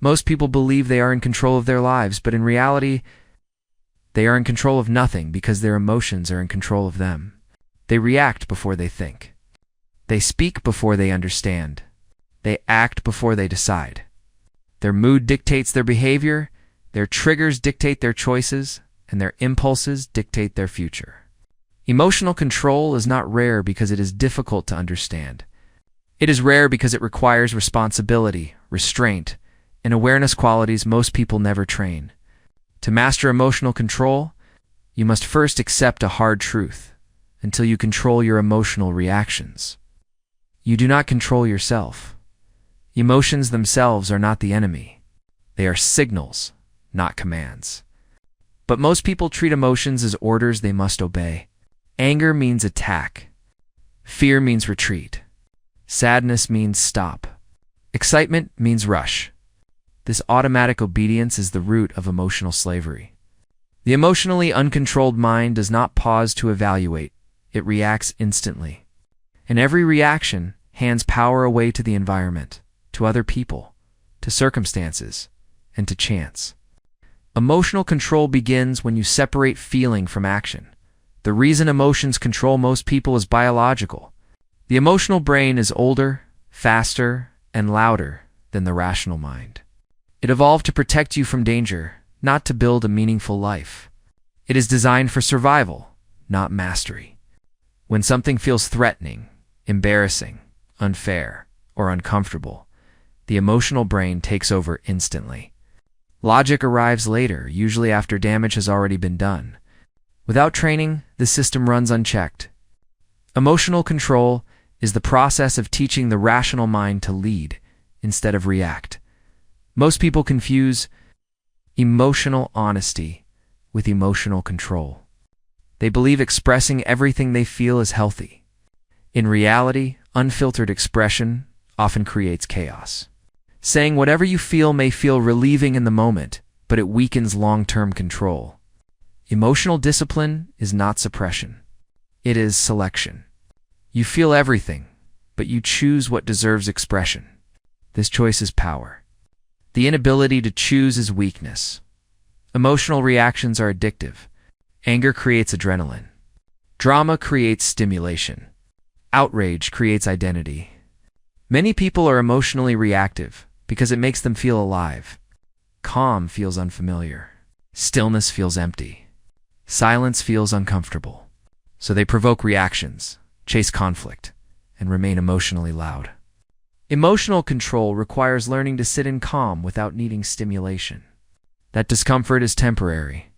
Most people believe they are in control of their lives, but in reality, they are in control of nothing because their emotions are in control of them. They react before they think. They speak before they understand. They act before they decide. Their mood dictates their behavior, their triggers dictate their choices, and their impulses dictate their future. Emotional control is not rare because it is difficult to understand. It is rare because it requires responsibility, restraint, and awareness qualities most people never train. To master emotional control, you must first accept a hard truth until you control your emotional reactions. You do not control yourself. Emotions themselves are not the enemy. They are signals, not commands. But most people treat emotions as orders they must obey. Anger means attack. Fear means retreat. Sadness means stop. Excitement means rush. This automatic obedience is the root of emotional slavery. The emotionally uncontrolled mind does not pause to evaluate. It reacts instantly. And every reaction hands power away to the environment, to other people, to circumstances, and to chance. Emotional control begins when you separate feeling from action. The reason emotions control most people is biological. The emotional brain is older, faster, and louder than the rational mind. It evolved to protect you from danger, not to build a meaningful life. It is designed for survival, not mastery. When something feels threatening, embarrassing, unfair, or uncomfortable, the emotional brain takes over instantly. Logic arrives later, usually after damage has already been done. Without training, the system runs unchecked. Emotional control is the process of teaching the rational mind to lead instead of react. Most people confuse emotional honesty with emotional control. They believe expressing everything they feel is healthy. In reality, unfiltered expression often creates chaos. Saying whatever you feel may feel relieving in the moment, but it weakens long-term control. Emotional discipline is not suppression. It is selection. You feel everything, but you choose what deserves expression. This choice is power. The inability to choose is weakness. Emotional reactions are addictive. Anger creates adrenaline. Drama creates stimulation. Outrage creates identity. Many people are emotionally reactive because it makes them feel alive. Calm feels unfamiliar. Stillness feels empty. Silence feels uncomfortable. So they provoke reactions, chase conflict, and remain emotionally loud. Emotional control requires learning to sit in calm without needing stimulation. That discomfort is temporary.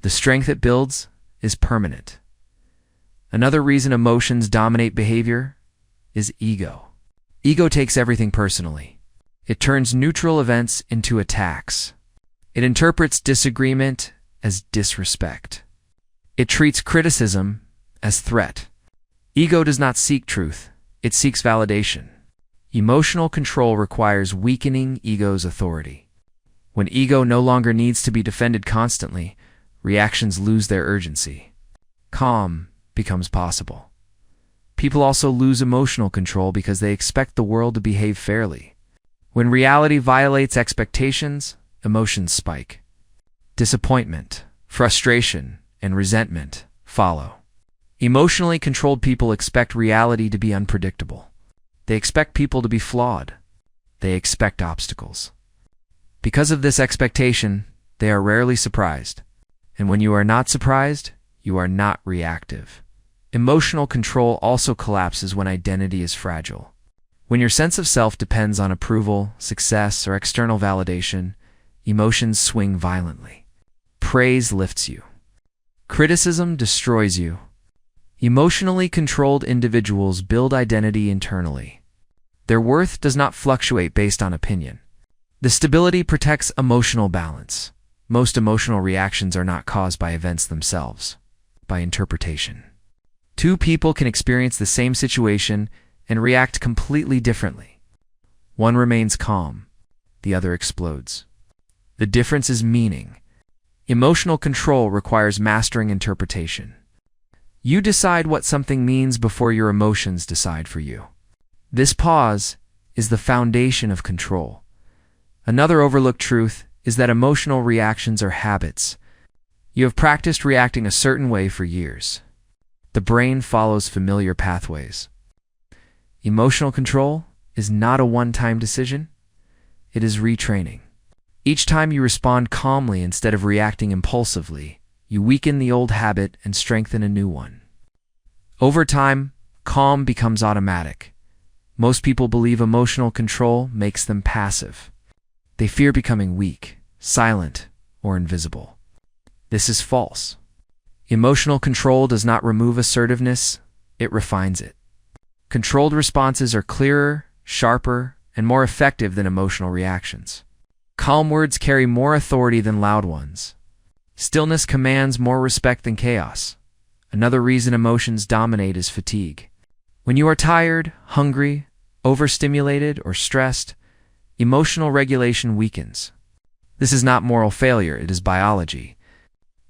The strength it builds is permanent. Another reason emotions dominate behavior is ego. Ego takes everything personally. It turns neutral events into attacks. It interprets disagreement as disrespect. It treats criticism as threat. Ego does not seek truth. It seeks validation. Emotional control requires weakening ego's authority. When ego no longer needs to be defended constantly, reactions lose their urgency. Calm becomes possible. People also lose emotional control because they expect the world to behave fairly. When reality violates expectations, emotions spike. Disappointment, frustration, and resentment follow. Emotionally controlled people expect reality to be unpredictable. They expect people to be flawed. They expect obstacles. Because of this expectation, they are rarely surprised. And when you are not surprised, you are not reactive. Emotional control also collapses when identity is fragile. When your sense of self depends on approval, success, or external validation, emotions swing violently. Praise lifts you. Criticism destroys you. Emotionally controlled individuals build identity internally. Their worth does not fluctuate based on opinion. The stability protects emotional balance. Most emotional reactions are not caused by events themselves, by interpretation. Two people can experience the same situation and react completely differently. One remains calm, the other explodes. The difference is meaning. Emotional control requires mastering interpretation. You decide what something means before your emotions decide for you. This pause is the foundation of control. Another overlooked truth is that emotional reactions are habits. You have practiced reacting a certain way for years. The brain follows familiar pathways. Emotional control is not a one-time decision. It is retraining. Each time you respond calmly instead of reacting impulsively, you weaken the old habit and strengthen a new one. Over time, calm becomes automatic. Most people believe emotional control makes them passive. They fear becoming weak, silent, or invisible. This is false. Emotional control does not remove assertiveness, it refines it. Controlled responses are clearer, sharper, and more effective than emotional reactions. Calm words carry more authority than loud ones. Stillness commands more respect than chaos. Another reason emotions dominate is fatigue. When you are tired, hungry, overstimulated, or stressed, emotional regulation weakens. This is not moral failure, it is biology.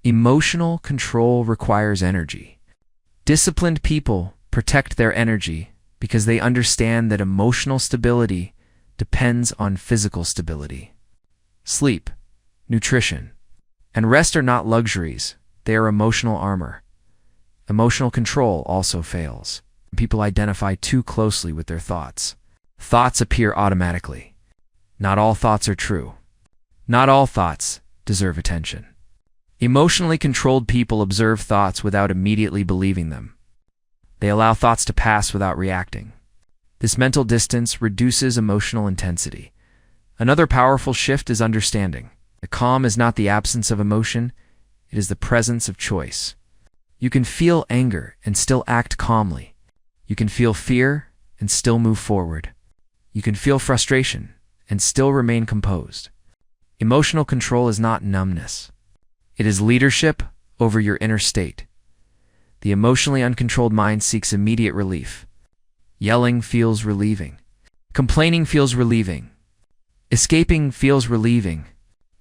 Emotional control requires energy. Disciplined people protect their energy because they understand that emotional stability depends on physical stability. Sleep, nutrition, and rest are not luxuries, they are emotional armor. Emotional control also fails. People identify too closely with their thoughts. Thoughts appear automatically. Not all thoughts are true. Not all thoughts deserve attention. Emotionally controlled people observe thoughts without immediately believing them. They allow thoughts to pass without reacting. This mental distance reduces emotional intensity. Another powerful shift is understanding. The calm is not the absence of emotion, it is the presence of choice. You can feel anger and still act calmly. You can feel fear and still move forward. You can feel frustration and still remain composed. Emotional control is not numbness. It is leadership over your inner state. The emotionally uncontrolled mind seeks immediate relief. Yelling feels relieving. Complaining feels relieving. Escaping feels relieving,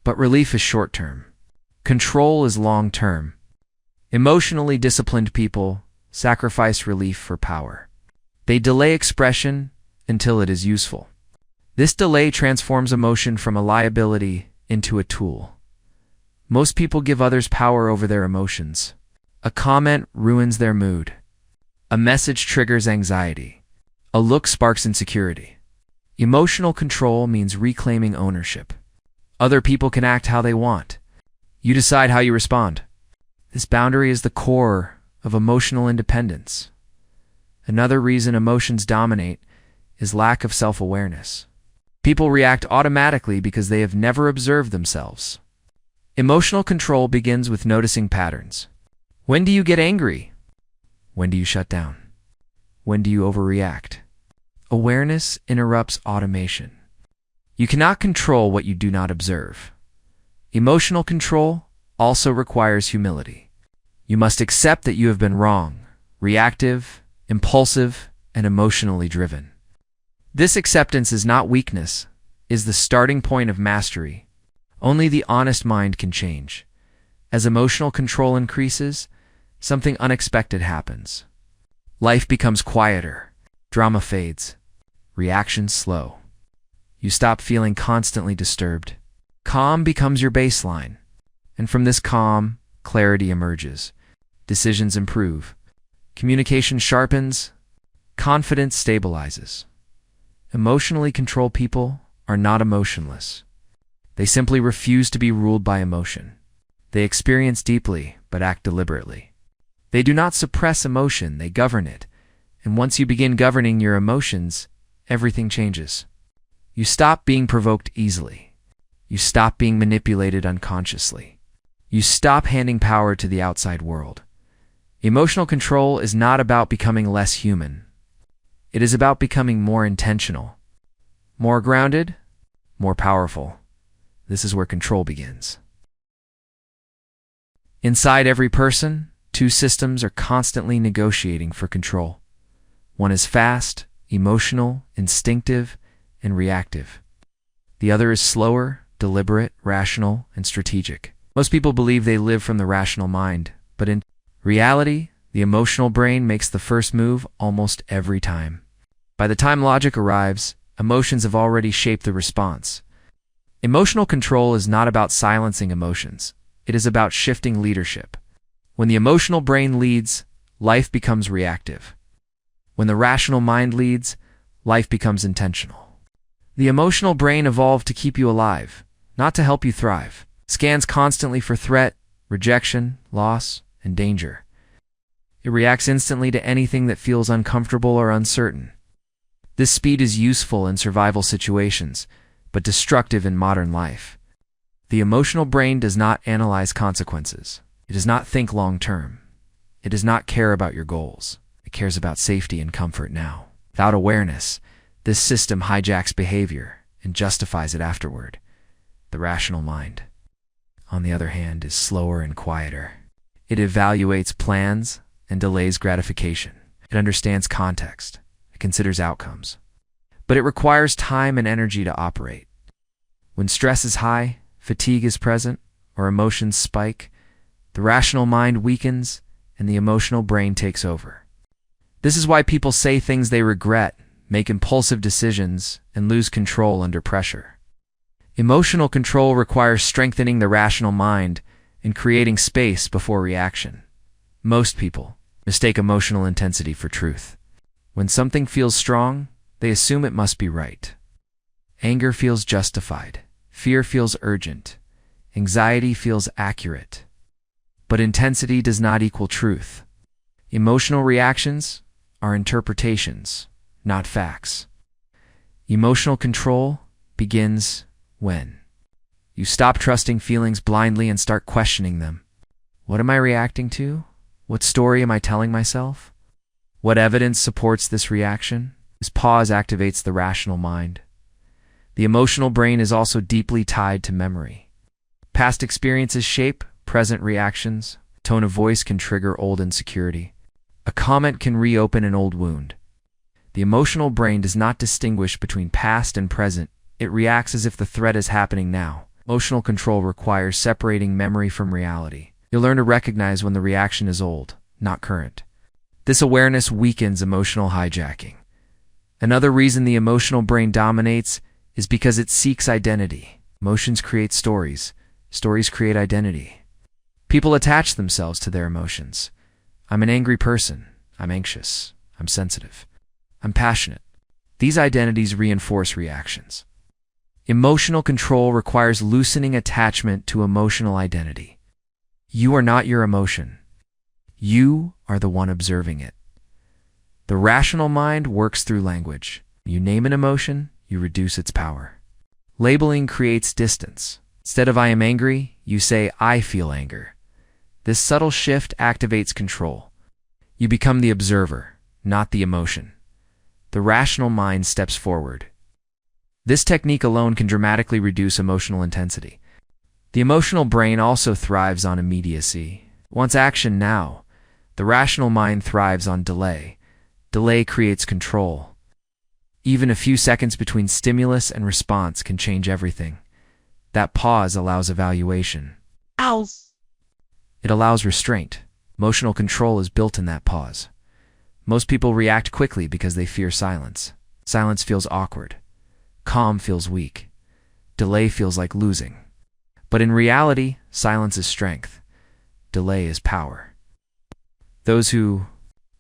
but relief is short-term. Control is long-term. Emotionally disciplined people sacrifice relief for power. They delay expression until it is useful. This delay transforms emotion from a liability into a tool. Most people give others power over their emotions. A comment ruins their mood. A message triggers anxiety. A look sparks insecurity. Emotional control means reclaiming ownership. Other people can act how they want. You decide how you respond. This boundary is the core of emotional independence. Another reason emotions dominate is lack of self-awareness. People react automatically because they have never observed themselves. Emotional control begins with noticing patterns. When do you get angry? When do you shut down? When do you overreact? Awareness interrupts automation. You cannot control what you do not observe. Emotional control also requires humility. You must accept that you have been wrong, reactive, impulsive, and emotionally driven. This acceptance is not weakness, it is the starting point of mastery. Only the honest mind can change. As emotional control increases, something unexpected happens. Life becomes quieter, drama fades, reactions slow. You stop feeling constantly disturbed. Calm becomes your baseline, and from this calm, clarity emerges. Decisions improve. Communication sharpens. Confidence stabilizes. Emotionally controlled people are not emotionless. They simply refuse to be ruled by emotion. They experience deeply, but act deliberately. They do not suppress emotion, they govern it. And once you begin governing your emotions, everything changes. You stop being provoked easily. You stop being manipulated unconsciously. You stop handing power to the outside world. Emotional control is not about becoming less human. It is about becoming more intentional, more grounded, more powerful. This is where control begins. Inside every person, two systems are constantly negotiating for control. One is fast, emotional, instinctive, and reactive. The other is slower, deliberate, rational, and strategic. Most people believe they live from the rational mind, but in reality, the emotional brain makes the first move almost every time. By the time logic arrives, emotions have already shaped the response. Emotional control is not about silencing emotions. It is about shifting leadership. When the emotional brain leads, life becomes reactive. When the rational mind leads, life becomes intentional. The emotional brain evolved to keep you alive, not to help you thrive. It scans constantly for threat, rejection, loss, and danger. It reacts instantly to anything that feels uncomfortable or uncertain. This speed is useful in survival situations, but destructive in modern life. The emotional brain does not analyze consequences. It does not think long-term. It does not care about your goals. It cares about safety and comfort now. Without awareness, this system hijacks behavior and justifies it afterward. The rational mind, on the other hand, is slower and quieter. It evaluates plans and delays gratification. It understands context. It considers outcomes. But it requires time and energy to operate. When stress is high, fatigue is present, or emotions spike, the rational mind weakens and the emotional brain takes over. This is why people say things they regret, make impulsive decisions, and lose control under pressure. Emotional control requires strengthening the rational mind and creating space before reaction. Most people mistake emotional intensity for truth. When something feels strong, they assume it must be right. Anger feels justified. Fear feels urgent. Anxiety feels accurate. But intensity does not equal truth. Emotional reactions are interpretations, not facts. Emotional control begins when you stop trusting feelings blindly and start questioning them. What am I reacting to? What story am I telling myself? What evidence supports this reaction? This pause activates the rational mind. The emotional brain is also deeply tied to memory. Past experiences shape present reactions. Tone of voice can trigger old insecurity. A comment can reopen an old wound. The emotional brain does not distinguish between past and present. It reacts as if the threat is happening now. Emotional control requires separating memory from reality. You'll learn to recognize when the reaction is old, not current. This awareness weakens emotional hijacking. Another reason the emotional brain dominates is because it seeks identity. Emotions create stories. Stories create identity. People attach themselves to their emotions. I'm an angry person. I'm anxious. I'm sensitive. I'm passionate. These identities reinforce reactions. Emotional control requires loosening attachment to emotional identity. You are not your emotion. You are the one observing it. The rational mind works through language. You name an emotion, you reduce its power. Labeling creates distance. Instead of I am angry, you say I feel anger. This subtle shift activates control. You become the observer, not the emotion. The rational mind steps forward. This technique alone can dramatically reduce emotional intensity. The emotional brain also thrives on immediacy. Wants action now. The rational mind thrives on delay. Delay creates control. Even a few seconds between stimulus and response can change everything. That pause allows evaluation. It allows restraint. Emotional control is built in that pause. Most people react quickly because they fear silence. Silence feels awkward. Calm feels weak. Delay feels like losing. But in reality, silence is strength. Delay is power. Those who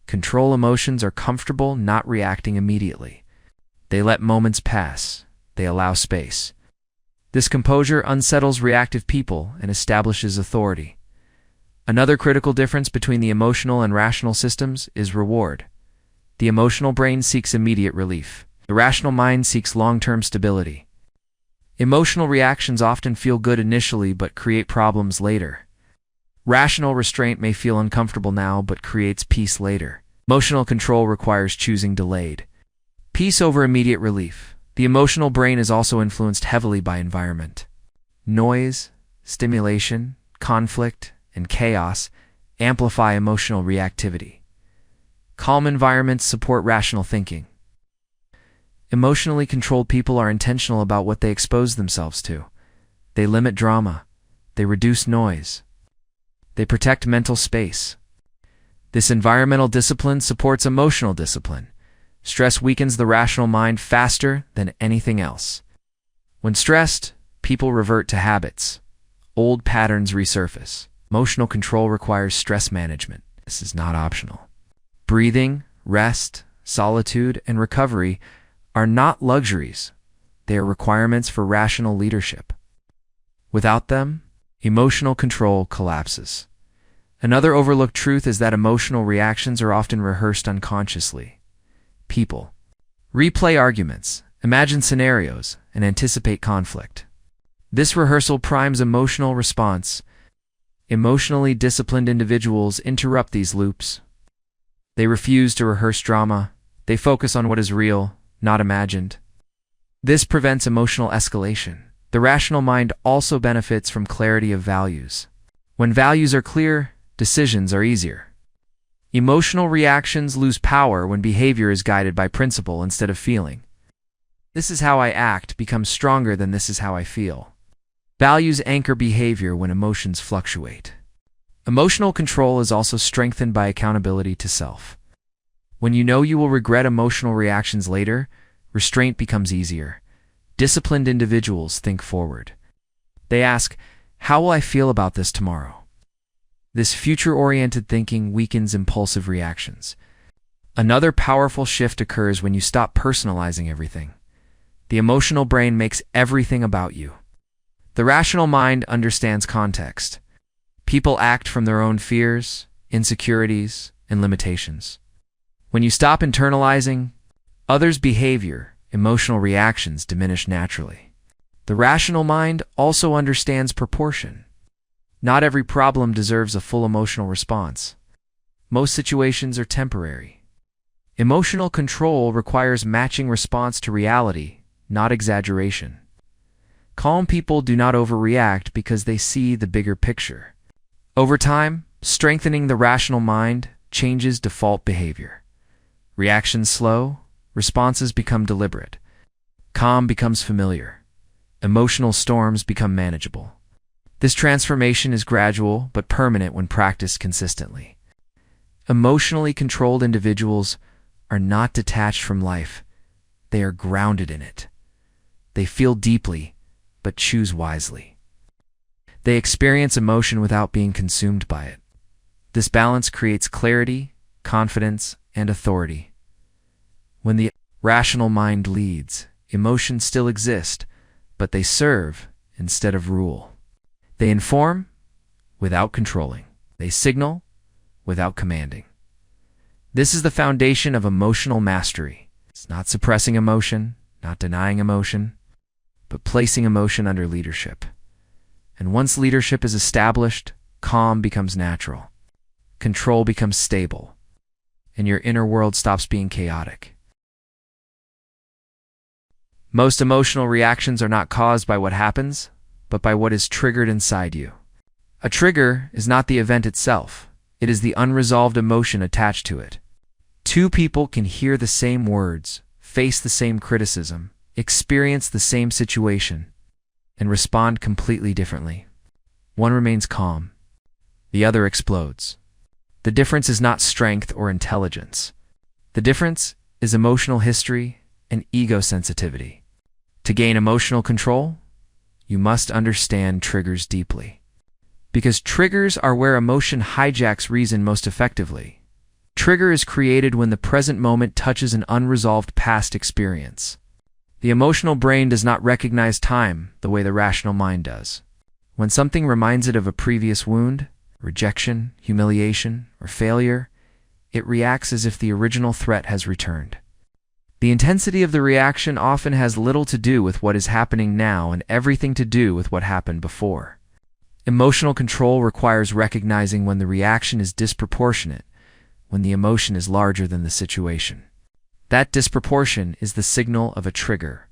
control emotions are comfortable not reacting immediately. They let moments pass. They allow space. This composure unsettles reactive people and establishes authority. Another critical difference between the emotional and rational systems is reward. The emotional brain seeks immediate relief. The rational mind seeks long-term stability. Emotional reactions often feel good initially but create problems later. Rational restraint may feel uncomfortable now but creates peace later. Emotional control requires choosing delayed peace over immediate relief. The emotional brain is also influenced heavily by environment. Noise, stimulation, conflict, and chaos amplify emotional reactivity. Calm environments support rational thinking. Emotionally controlled people are intentional about what they expose themselves to. They limit drama. They reduce noise. They protect mental space. This environmental discipline supports emotional discipline. Stress weakens the rational mind faster than anything else. When stressed, People revert to habits. Old patterns resurface. Emotional control requires stress management. This is not optional. Breathing, rest, solitude, and recovery are not luxuries. They are requirements for rational leadership. Without them, emotional control collapses. Another overlooked truth is that emotional reactions are often rehearsed unconsciously. People replay arguments, imagine scenarios, and anticipate conflict. This rehearsal primes emotional response. Emotionally disciplined individuals interrupt these loops. They refuse to rehearse drama. They focus on what is real, not imagined. This prevents emotional escalation. The rational mind also benefits from clarity of values. When values are clear, decisions are easier. Emotional reactions lose power when behavior is guided by principle instead of feeling. This is how I act becomes stronger than this is how I feel. Values anchor behavior when emotions fluctuate. Emotional control is also strengthened by accountability to self. When you know you will regret emotional reactions later, restraint becomes easier. Disciplined individuals think forward. They ask, how will I feel about this tomorrow? This future-oriented thinking weakens impulsive reactions. Another powerful shift occurs when you stop personalizing everything. The emotional brain makes everything about you. The rational mind understands context. People act from their own fears, insecurities, and limitations. When you stop internalizing others' behavior, emotional reactions diminish naturally. The rational mind also understands proportion. Not every problem deserves a full emotional response. Most situations are temporary. Emotional control requires matching response to reality, not exaggeration. Calm people do not overreact because they see the bigger picture. Over time, strengthening the rational mind changes default behavior. Reactions slow, responses become deliberate. Calm becomes familiar. Emotional storms become manageable. This transformation is gradual but permanent when practiced consistently. Emotionally controlled individuals are not detached from life. They are grounded in it. They feel deeply, but choose wisely. They experience emotion without being consumed by it. This balance creates clarity, confidence, and authority. When the rational mind leads, emotions still exist, but they serve instead of rule. They inform without controlling. They signal without commanding. This is the foundation of emotional mastery. It's not suppressing emotion, not denying emotion, but placing emotion under leadership. And once leadership is established, calm becomes natural. Control becomes stable, and your inner world stops being chaotic. Most emotional reactions are not caused by what happens, but by what is triggered inside you. A trigger is not the event itself. It is the unresolved emotion attached to it. Two people can hear the same words, face the same criticism, experience the same situation, and respond completely differently. One remains calm. The other explodes. The difference is not strength or intelligence. The difference is emotional history and ego sensitivity. To gain emotional control, you must understand triggers deeply. Because triggers are where emotion hijacks reason most effectively. Trigger is created when the present moment touches an unresolved past experience. The emotional brain does not recognize time the way the rational mind does. When something reminds it of a previous wound, rejection, humiliation, or failure, it reacts as if the original threat has returned. The intensity of the reaction often has little to do with what is happening now and everything to do with what happened before. Emotional control requires recognizing when the reaction is disproportionate, when the emotion is larger than the situation. That disproportion is the signal of a trigger.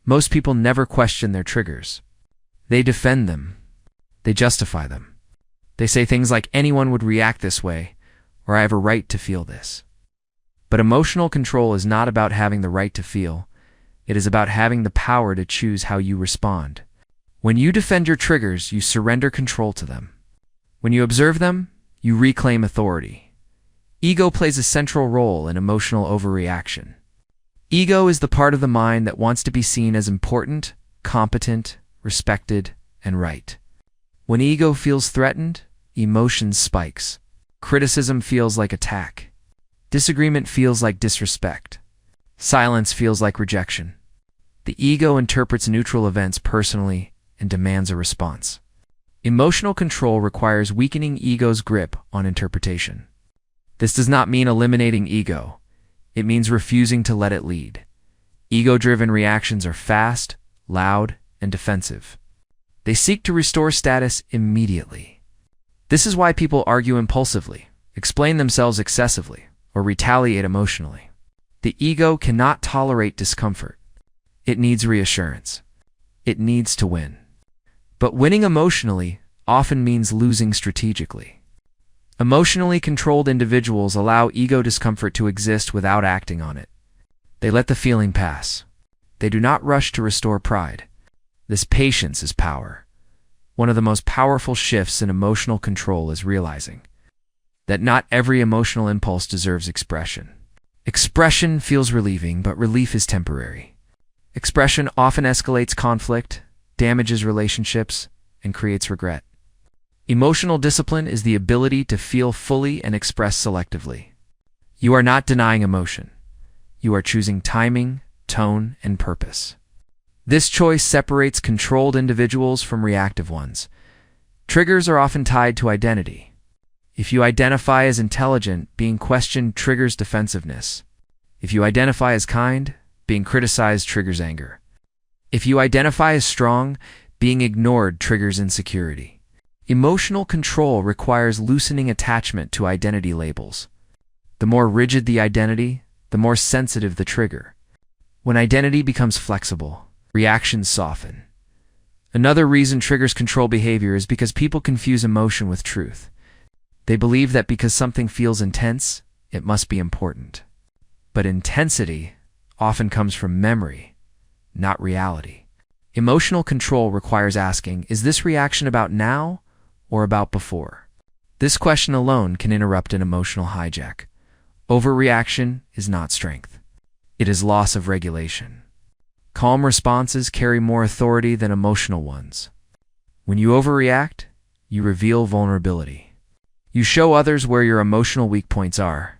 Most people never question their triggers. They defend them. They justify them. They say things like, anyone would react this way, or I have a right to feel this. But emotional control is not about having the right to feel. It is about having the power to choose how you respond. When you defend your triggers, you surrender control to them. When you observe them, you reclaim authority. Ego plays a central role in emotional overreaction. Ego is the part of the mind that wants to be seen as important, competent, respected, and right. When ego feels threatened, emotion spikes. Criticism feels like attack. Disagreement feels like disrespect. Silence feels like rejection. The ego interprets neutral events personally and demands a response. Emotional control requires weakening ego's grip on interpretation. This does not mean eliminating ego. It means refusing to let it lead. Ego-driven reactions are fast, loud, and defensive. They seek to restore status immediately. This is why people argue impulsively, explain themselves excessively, or retaliate emotionally. The ego cannot tolerate discomfort. It needs reassurance. It needs to win. But winning emotionally often means losing strategically. Emotionally controlled individuals allow ego discomfort to exist without acting on it. They let the feeling pass. They do not rush to restore pride. This patience is power. One of the most powerful shifts in emotional control is realizing that not every emotional impulse deserves expression. Expression feels relieving, but relief is temporary. Expression often escalates conflict, damages relationships, and creates regret. Emotional discipline is the ability to feel fully and express selectively. You are not denying emotion. You are choosing timing, tone, and purpose. This choice separates controlled individuals from reactive ones. Triggers are often tied to identity. If you identify as intelligent, being questioned triggers defensiveness. If you identify as kind, being criticized triggers anger. If you identify as strong, being ignored triggers insecurity. Emotional control requires loosening attachment to identity labels. The more rigid the identity, the more sensitive the trigger. When identity becomes flexible, reactions soften. Another reason triggers control behavior is because people confuse emotion with truth. They believe that because something feels intense, it must be important. But intensity often comes from memory, not reality. Emotional control requires asking, is this reaction about now or about before? This question alone can interrupt an emotional hijack. Overreaction is not strength. It is loss of regulation. Calm responses carry more authority than emotional ones. When you overreact, you reveal vulnerability. You show others where your emotional weak points are.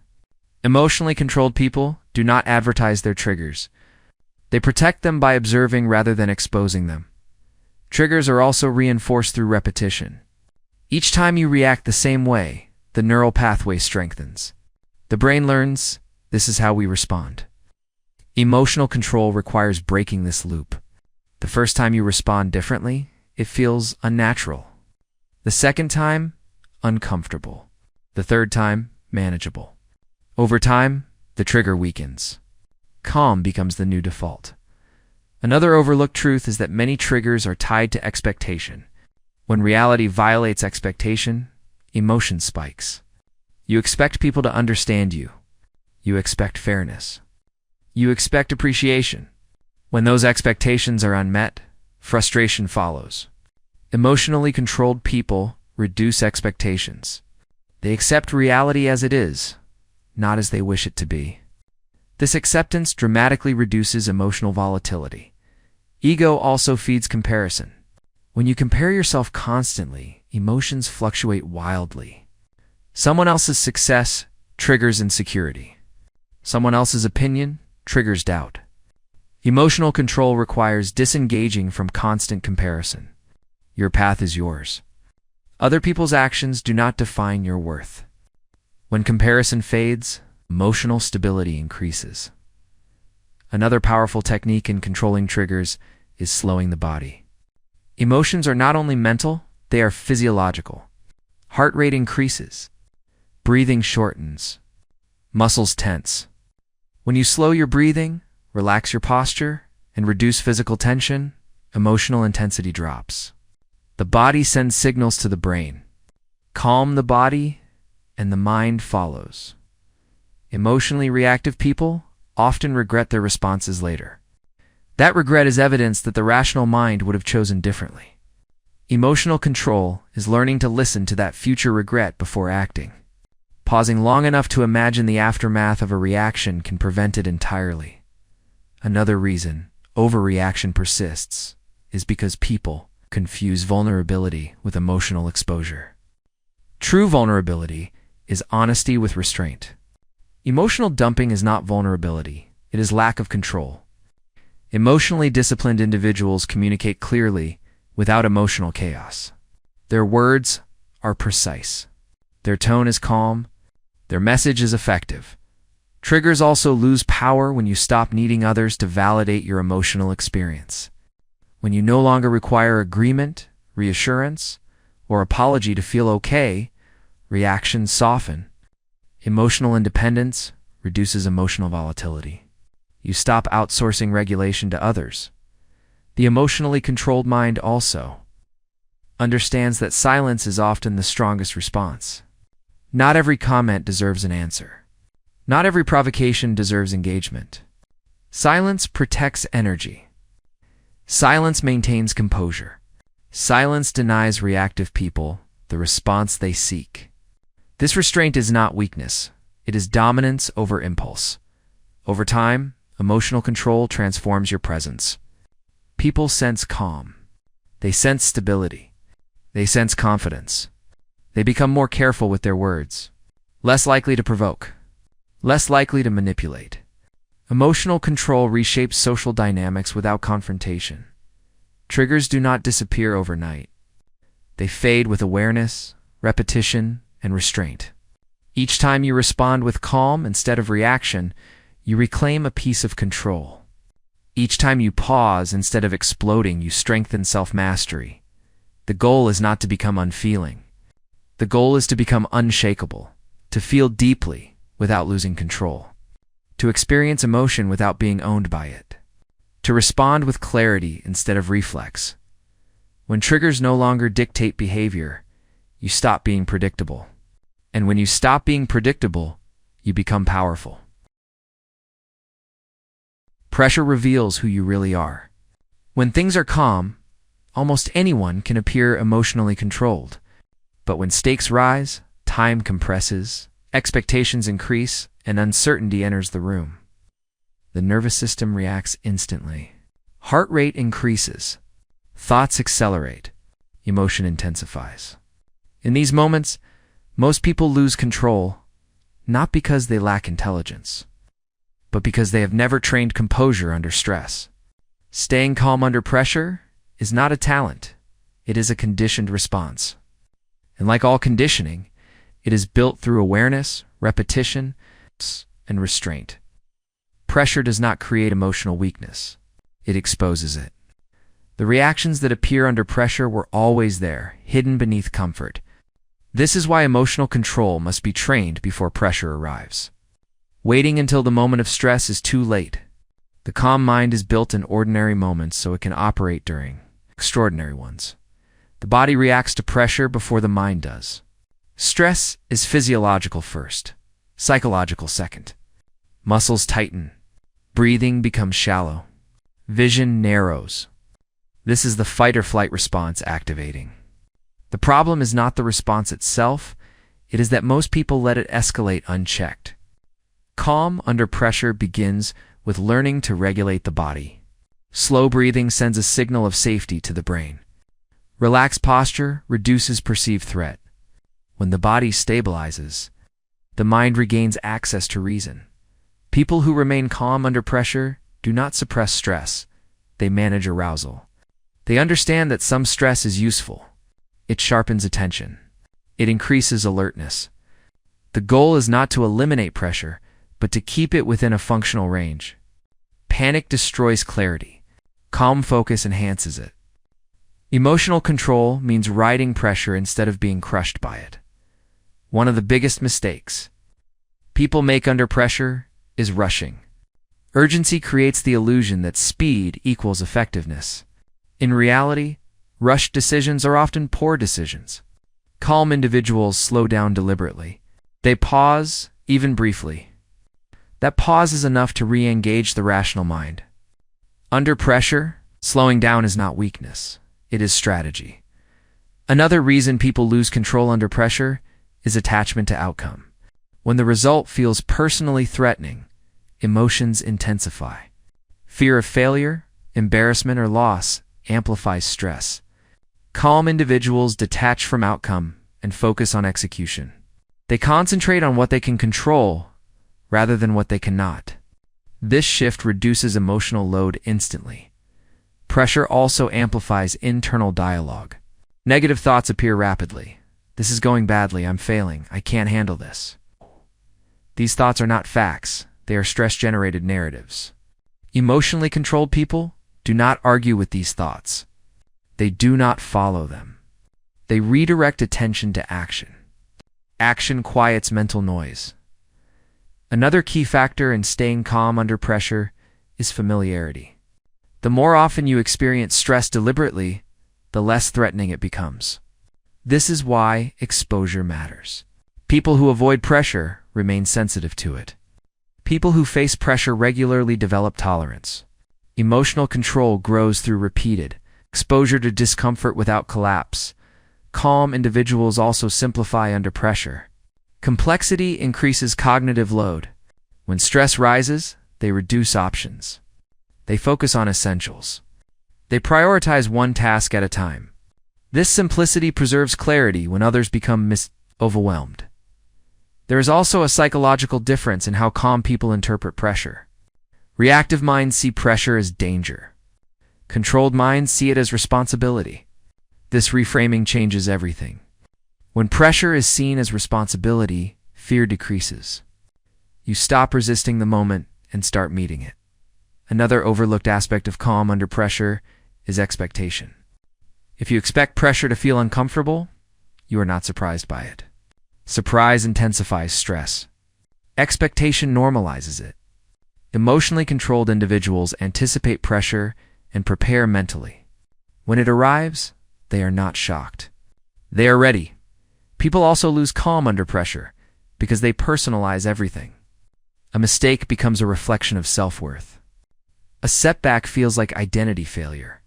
Emotionally controlled people do not advertise their triggers. They protect them by observing rather than exposing them. Triggers are also reinforced through repetition. Each time you react the same way, the neural pathway strengthens. The brain learns, this is how we respond. Emotional control requires breaking this loop. The first time you respond differently, it feels unnatural. The second time, uncomfortable. The third time, manageable. Over time, the trigger weakens. Calm becomes the new default. Another overlooked truth is that many triggers are tied to expectation. When reality violates expectation, emotion spikes. You expect people to understand you. You expect fairness. You expect appreciation. When those expectations are unmet, frustration follows. Emotionally controlled people reduce expectations. They accept reality as it is, not as they wish it to be. This acceptance dramatically reduces emotional volatility. Ego also feeds comparison. When you compare yourself constantly, emotions fluctuate wildly. Someone else's success triggers insecurity. Someone else's opinion triggers doubt. Emotional control requires disengaging from constant comparison. Your path is yours. Other people's actions do not define your worth. When comparison fades, emotional stability increases. Another powerful technique in controlling triggers is slowing the body. Emotions are not only mental, they are physiological. Heart rate increases. Breathing shortens. Muscles tense. When you slow your breathing, relax your posture, and reduce physical tension, emotional intensity drops. The body sends signals to the brain. Calm the body, and the mind follows. Emotionally reactive people often regret their responses later. That regret is evidence that the rational mind would have chosen differently. Emotional control is learning to listen to that future regret before acting. Pausing long enough to imagine the aftermath of a reaction can prevent it entirely. Another reason overreaction persists is because people confuse vulnerability with emotional exposure. True vulnerability is honesty with restraint. Emotional dumping is not vulnerability, it is lack of control. Emotionally disciplined individuals communicate clearly without emotional chaos. Their words are precise. Their tone is calm. Their message is effective. Triggers also lose power when you stop needing others to validate your emotional experience. When you no longer require agreement, reassurance, or apology to feel okay, reactions soften. Emotional independence reduces emotional volatility. You stop outsourcing regulation to others. The emotionally controlled mind also understands that silence is often the strongest response. Not every comment deserves an answer. Not every provocation deserves engagement. Silence protects energy. Silence maintains composure. Silence denies reactive people the response they seek. This restraint is not weakness. It is dominance over impulse. Over time, emotional control transforms your presence. People sense calm. They sense stability. They sense confidence. They become more careful with their words, less likely to provoke, less likely to manipulate. Emotional control reshapes social dynamics without confrontation. Triggers do not disappear overnight. They fade with awareness, repetition, and restraint. Each time you respond with calm instead of reaction, you reclaim a piece of control. Each time you pause instead of exploding, you strengthen self-mastery. The goal is not to become unfeeling. The goal is to become unshakable, to feel deeply without losing control, to experience emotion without being owned by it, to respond with clarity instead of reflex. When triggers no longer dictate behavior, you stop being predictable. And when you stop being predictable, you become powerful. Pressure reveals who you really are. When things are calm, almost anyone can appear emotionally controlled. But when stakes rise, time compresses, expectations increase, and uncertainty enters the room. The nervous system reacts instantly. Heart rate increases. Thoughts accelerate. Emotion intensifies. In these moments, most people lose control, not because they lack intelligence, but because they have never trained composure under stress. Staying calm under pressure is not a talent. It is a conditioned response. And like all conditioning, it is built through awareness, repetition, and restraint. Pressure does not create emotional weakness. It exposes it. The reactions that appear under pressure were always there, hidden beneath comfort. This is why emotional control must be trained before pressure arrives. Waiting until the moment of stress is too late. The calm mind is built in ordinary moments so it can operate during extraordinary ones. The body reacts to pressure before the mind does. Stress is physiological first, psychological second. Muscles tighten. Breathing becomes shallow. Vision narrows. This is the fight-or-flight response activating. The problem is not the response itself, it is that most people let it escalate unchecked. Calm under pressure begins with learning to regulate the body. Slow breathing sends a signal of safety to the brain. Relaxed posture reduces perceived threat. When the body stabilizes, the mind regains access to reason. People who remain calm under pressure do not suppress stress, they manage arousal. They understand that some stress is useful. It sharpens attention. It increases alertness. The goal is not to eliminate pressure, but to keep it within a functional range. Panic destroys clarity. Calm focus enhances it. Emotional control means riding pressure instead of being crushed by it. One of the biggest mistakes people make under pressure is rushing. Urgency creates the illusion that speed equals effectiveness. In reality, rushed decisions are often poor decisions. Calm individuals slow down deliberately. They pause, even briefly. That pause is enough to re-engage the rational mind. Under pressure, slowing down is not weakness. It is strategy. Another reason people lose control under pressure is attachment to outcome. When the result feels personally threatening, emotions intensify. Fear of failure, embarrassment, or loss amplifies stress. Calm individuals detach from outcome and focus on execution. They concentrate on what they can control rather than what they cannot. This shift reduces emotional load instantly. Pressure also amplifies internal dialogue. Negative thoughts appear rapidly. This is going badly, I'm failing, I can't handle this. These thoughts are not facts, they are stress-generated narratives. Emotionally controlled people do not argue with these thoughts. They do not follow them. They redirect attention to action. Action quiets mental noise. Another key factor in staying calm under pressure is familiarity. The more often you experience stress deliberately, the less threatening it becomes. This is why exposure matters. People who avoid pressure remain sensitive to it. People who face pressure regularly develop tolerance. Emotional control grows through repeated exposure to discomfort without collapse. Calm individuals also simplify under pressure. Complexity increases cognitive load. When stress rises, they reduce options. They focus on essentials. They prioritize one task at a time. This simplicity preserves clarity when others become overwhelmed. There is also a psychological difference in how calm people interpret pressure. Reactive minds see pressure as danger. Controlled minds see it as responsibility. This reframing changes everything. When pressure is seen as responsibility, fear decreases. You stop resisting the moment and start meeting it. Another overlooked aspect of calm under pressure is expectation. If you expect pressure to feel uncomfortable, you are not surprised by it. Surprise intensifies stress. Expectation normalizes it. Emotionally controlled individuals anticipate pressure and prepare mentally. When it arrives, they are not shocked. They are ready. People also lose calm under pressure because they personalize everything. A mistake becomes a reflection of self-worth. A setback feels like identity failure.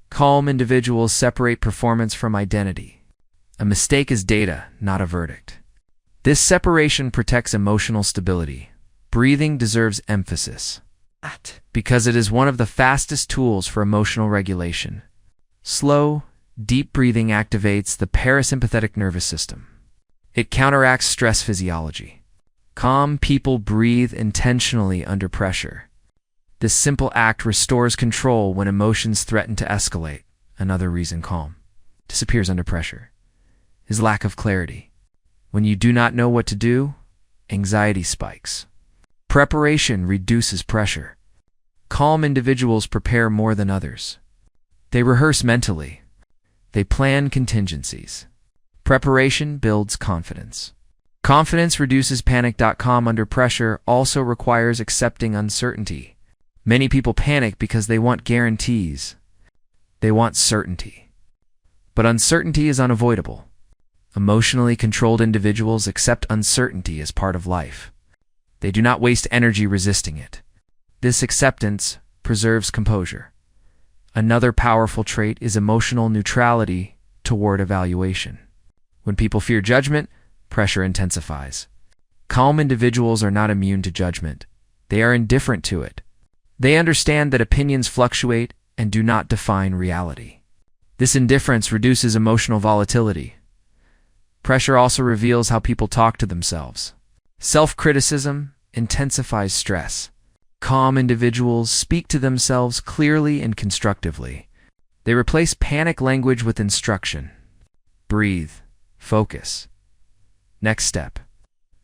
Calm individuals separate performance from identity. A mistake is data, not a verdict. This separation protects emotional stability. Breathing deserves emphasis because it is one of the fastest tools for emotional regulation. Slow, deep breathing activates the parasympathetic nervous system. It counteracts stress physiology. Calm people breathe intentionally under pressure. This simple act restores control when emotions threaten to escalate. Another reason calm disappears under pressure is lack of clarity. When you do not know what to do, anxiety spikes. Preparation reduces pressure. Calm individuals prepare more than others. They rehearse mentally. They plan contingencies. Preparation builds confidence. Confidence reduces panic. Calm under pressure also requires accepting uncertainty. Many people panic because they want guarantees. They want certainty. But uncertainty is unavoidable. Emotionally controlled individuals accept uncertainty as part of life. They do not waste energy resisting it. This acceptance preserves composure. Another powerful trait is emotional neutrality toward evaluation. When people fear judgment, pressure intensifies. Calm individuals are not immune to judgment. They are indifferent to it. They understand that opinions fluctuate and do not define reality. This indifference reduces emotional volatility. Pressure also reveals how people talk to themselves. Self-criticism intensifies stress. Calm individuals speak to themselves clearly and constructively. They replace panic language with instruction. Breathe. Focus. Next step.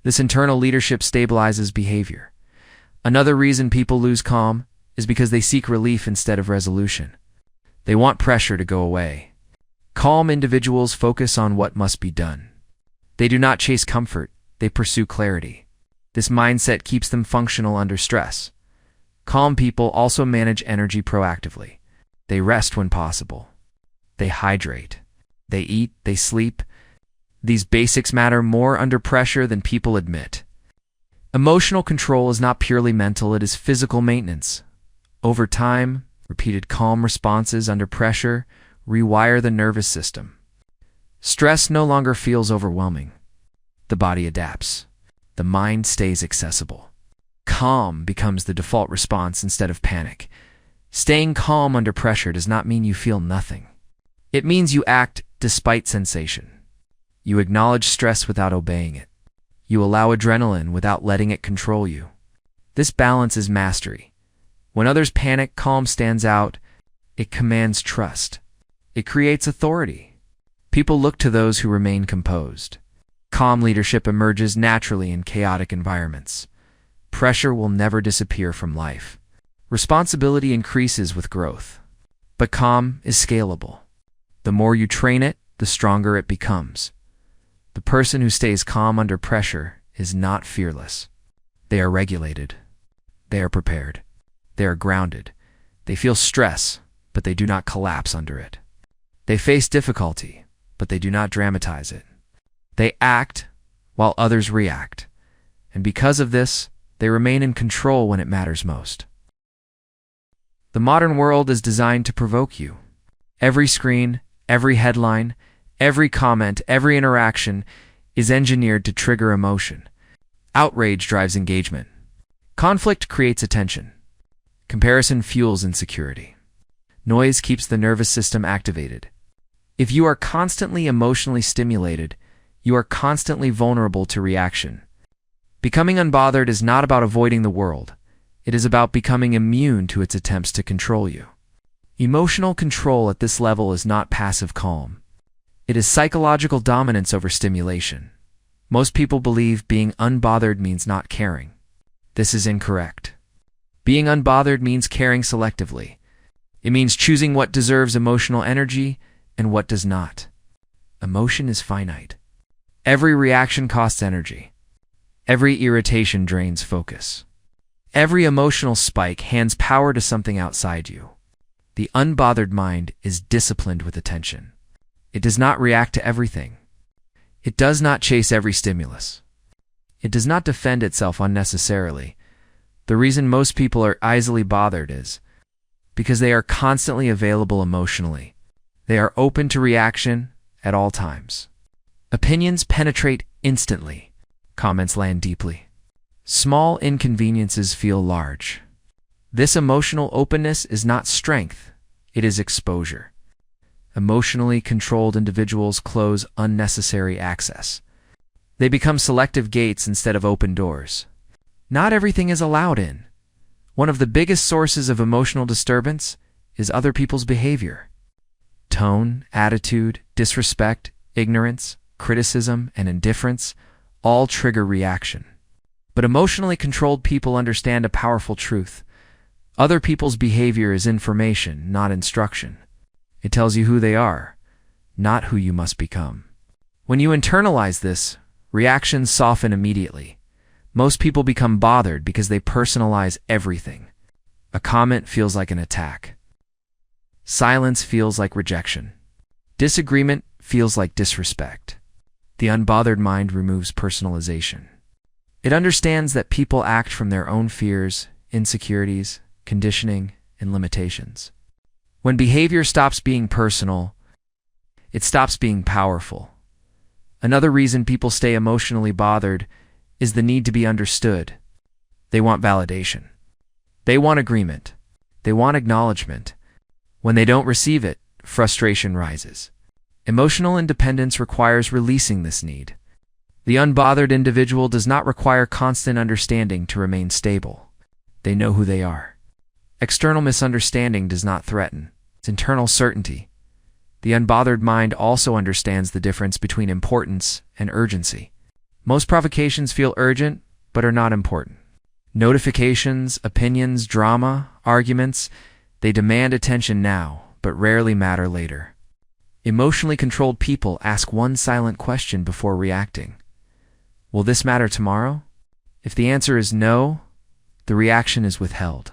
This internal leadership stabilizes behavior. Another reason people lose calm is because they seek relief instead of resolution. They want pressure to go away. Calm individuals focus on what must be done. They do not chase comfort, they pursue clarity. This mindset keeps them functional under stress. Calm people also manage energy proactively. They rest when possible. They hydrate. They eat, they sleep. These basics matter more under pressure than people admit. Emotional control is not purely mental, it is physical maintenance. Over time, repeated calm responses under pressure rewire the nervous system. Stress no longer feels overwhelming. The body adapts. The mind stays accessible. Calm becomes the default response instead of panic. Staying calm under pressure does not mean you feel nothing. It means you act despite sensation. You acknowledge stress without obeying it. You allow adrenaline without letting it control you. This balance is mastery. When others panic, calm stands out. It commands trust. It creates authority. People look to those who remain composed. Calm leadership emerges naturally in chaotic environments. Pressure will never disappear from life. Responsibility increases with growth. But calm is scalable. The more you train it, the stronger it becomes. The person who stays calm under pressure is not fearless. They are regulated. They are prepared. They are grounded. They feel stress, but they do not collapse under it. They face difficulty, but they do not dramatize it. They act while others react. And because of this, they remain in control when it matters most. The modern world is designed to provoke you. Every screen, every headline, every comment, every interaction is engineered to trigger emotion. Outrage drives engagement. Conflict creates attention. Comparison fuels insecurity. Noise keeps the nervous system activated. If you are constantly emotionally stimulated, you are constantly vulnerable to reaction. Becoming unbothered is not about avoiding the world. It is about becoming immune to its attempts to control you. Emotional control at this level is not passive calm. It is psychological dominance over stimulation. Most people believe being unbothered means not caring. This is incorrect. Being unbothered means caring selectively. It means choosing what deserves emotional energy and what does not. Emotion is finite. Every reaction costs energy. Every irritation drains focus. Every emotional spike hands power to something outside you. The unbothered mind is disciplined with attention. It does not react to everything. It does not chase every stimulus. It does not defend itself unnecessarily. The reason most people are easily bothered is because they are constantly available emotionally. They are open to reaction at all times. Opinions penetrate instantly. Comments land deeply. Small inconveniences feel large. This emotional openness is not strength, it is exposure. Emotionally controlled individuals close unnecessary access. They become selective gates instead of open doors. Not everything is allowed in. One of the biggest sources of emotional disturbance is other people's behavior. Tone, attitude, disrespect, ignorance, criticism, and indifference all trigger reaction. But emotionally controlled people understand a powerful truth. Other people's behavior is information, not instruction. It tells you who they are, not who you must become. When you internalize this, reactions soften immediately. Most people become bothered because they personalize everything. A comment feels like an attack. Silence feels like rejection. Disagreement feels like disrespect. The unbothered mind removes personalization. It understands that people act from their own fears, insecurities, conditioning, and limitations. When behavior stops being personal, it stops being powerful. Another reason people stay emotionally bothered is the need to be understood. They want validation. They want agreement. They want acknowledgement. When they don't receive it, frustration rises. Emotional independence requires releasing this need. The unbothered individual does not require constant understanding to remain stable. They know who they are. External misunderstanding does not threaten. It's internal certainty. The unbothered mind also understands the difference between importance and urgency. Most provocations feel urgent, but are not important. Notifications, opinions, drama, arguments, they demand attention now, but rarely matter later. Emotionally controlled people ask one silent question before reacting. Will this matter tomorrow? If the answer is no, the reaction is withheld.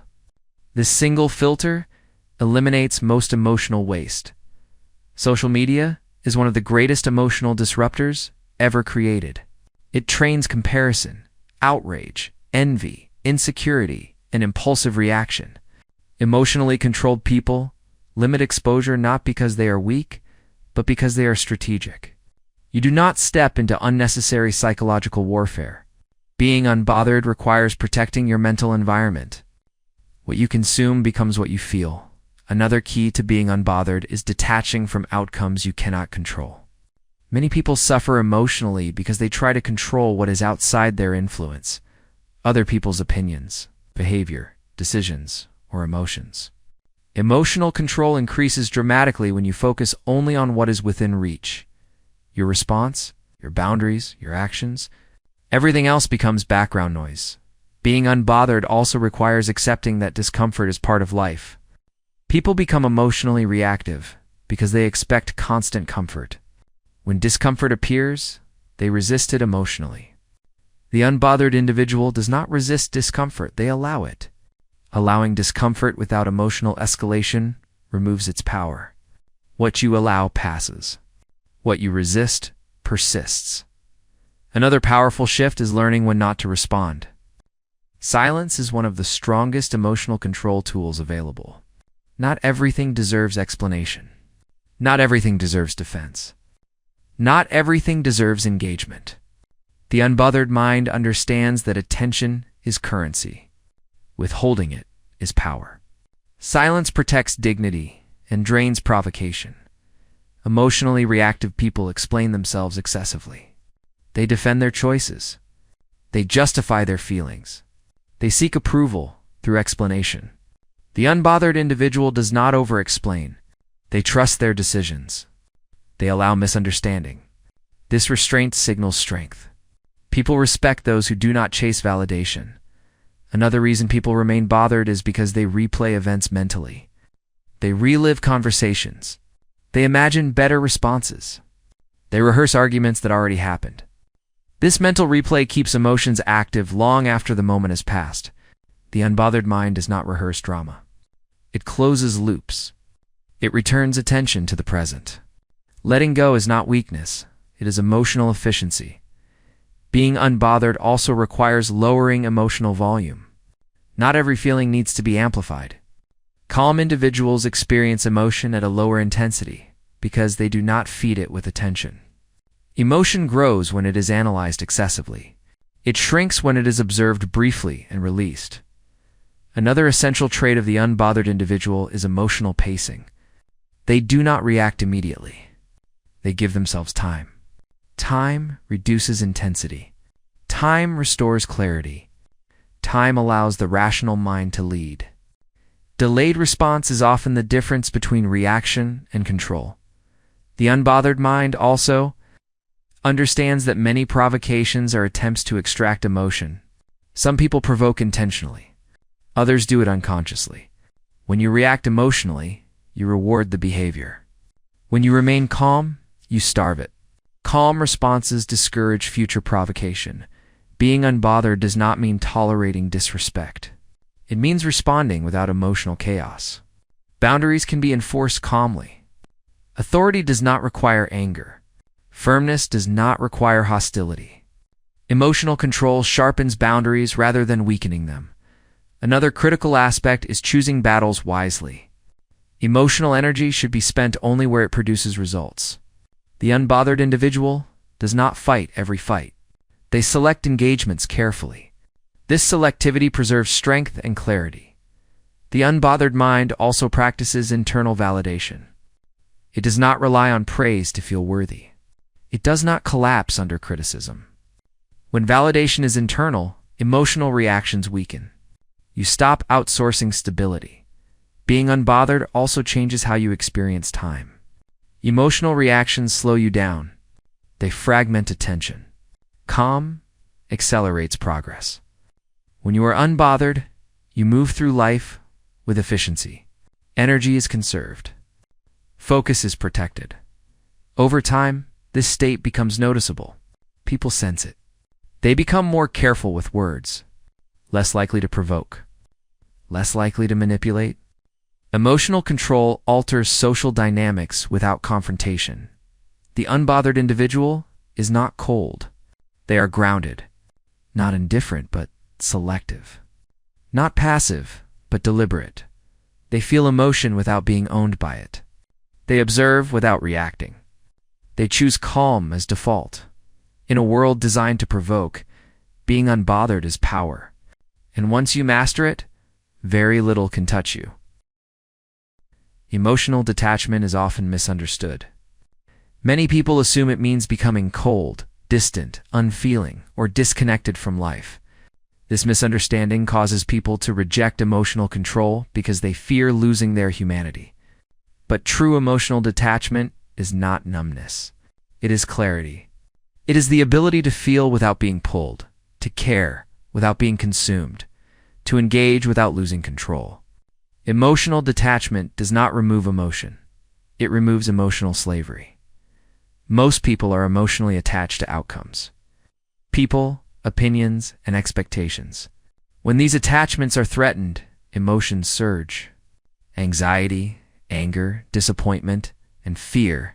This single filter eliminates most emotional waste. Social media is one of the greatest emotional disruptors ever created. It trains comparison, outrage, envy, insecurity, and impulsive reaction. Emotionally controlled people limit exposure not because they are weak, but because they are strategic. You do not step into unnecessary psychological warfare. Being unbothered requires protecting your mental environment. What you consume becomes what you feel. Another key to being unbothered is detaching from outcomes you cannot control. Many people suffer emotionally because they try to control what is outside their influence, other people's opinions, behavior, decisions, or emotions. Emotional control increases dramatically when you focus only on what is within reach. Your response, your boundaries, your actions, everything else becomes background noise. Being unbothered also requires accepting that discomfort is part of life. People become emotionally reactive because they expect constant comfort. When discomfort appears, they resist it emotionally. The unbothered individual does not resist discomfort, they allow it. Allowing discomfort without emotional escalation removes its power. What you allow passes. What you resist persists. Another powerful shift is learning when not to respond. Silence is one of the strongest emotional control tools available. Not everything deserves explanation. Not everything deserves defense. Not everything deserves engagement. The unbothered mind understands that attention is currency. Withholding it is power. Silence protects dignity and drains provocation. Emotionally reactive people explain themselves excessively. They defend their choices. They justify their feelings. They seek approval through explanation. The unbothered individual does not over-explain. They trust their decisions. They allow misunderstanding. This restraint signals strength. People respect those who do not chase validation. Another reason people remain bothered is because they replay events mentally. They relive conversations. They imagine better responses. They rehearse arguments that already happened. This mental replay keeps emotions active long after the moment has passed. The unbothered mind does not rehearse drama. It closes loops. It returns attention to the present. Letting go is not weakness. It is emotional efficiency. Being unbothered also requires lowering emotional volume. Not every feeling needs to be amplified. Calm individuals experience emotion at a lower intensity because they do not feed it with attention. Emotion grows when it is analyzed excessively. It shrinks when it is observed briefly and released. Another essential trait of the unbothered individual is emotional pacing. They do not react immediately. They give themselves time. Time reduces intensity. Time restores clarity. Time allows the rational mind to lead. Delayed response is often the difference between reaction and control. The unbothered mind also understands that many provocations are attempts to extract emotion. Some people provoke intentionally. Others do it unconsciously. When you react emotionally, you reward the behavior. When you remain calm, you starve it. Calm responses discourage future provocation. Being unbothered does not mean tolerating disrespect. It means responding without emotional chaos. Boundaries can be enforced calmly. Authority does not require anger. Firmness does not require hostility. Emotional control sharpens boundaries rather than weakening them. Another critical aspect is choosing battles wisely. Emotional energy should be spent only where it produces results. The unbothered individual does not fight every fight. They select engagements carefully. This selectivity preserves strength and clarity. The unbothered mind also practices internal validation. It does not rely on praise to feel worthy. It does not collapse under criticism. When validation is internal, emotional reactions weaken. You stop outsourcing stability. Being unbothered also changes how you experience time. Emotional reactions slow you down. They fragment attention. Calm accelerates progress. When you are unbothered, you move through life with efficiency. Energy is conserved. Focus is protected. Over time, this state becomes noticeable. People sense it. They become more careful with words, less likely to provoke, less likely to manipulate. Emotional control alters social dynamics without confrontation. The unbothered individual is not cold. They are grounded, not indifferent, but selective. Not passive, but deliberate. They feel emotion without being owned by it. They observe without reacting. They choose calm as default. In a world designed to provoke, being unbothered is power. And once you master it, very little can touch you. Emotional detachment is often misunderstood. Many people assume it means becoming cold, distant, unfeeling, or disconnected from life. This misunderstanding causes people to reject emotional control because they fear losing their humanity. But true emotional detachment is not numbness. It is clarity. It is the ability to feel without being pulled, to care without being consumed, to engage without losing control. Emotional detachment does not remove emotion. It removes emotional slavery. Most people are emotionally attached to outcomes. People, opinions, and expectations. When these attachments are threatened, emotions surge. Anxiety, anger, disappointment, and fear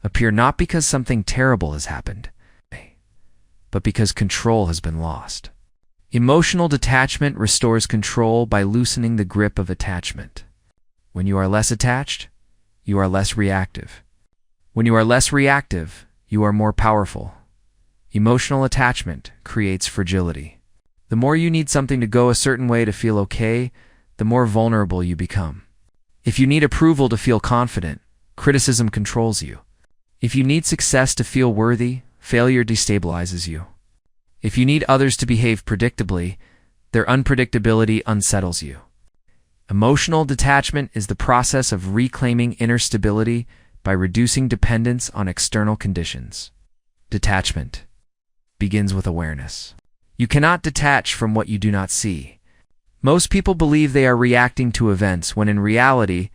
appear not because something terrible has happened, but because control has been lost. Emotional detachment restores control by loosening the grip of attachment. When you are less attached, you are less reactive. When you are less reactive, you are more powerful. Emotional attachment creates fragility. The more you need something to go a certain way to feel okay, the more vulnerable you become. If you need approval to feel confident, criticism controls you. If you need success to feel worthy, failure destabilizes you. If you need others to behave predictably, their unpredictability unsettles you. Emotional detachment is the process of reclaiming inner stability by reducing dependence on external conditions. Detachment begins with awareness. You cannot detach from what you do not see. Most people believe they are reacting to events when in reality,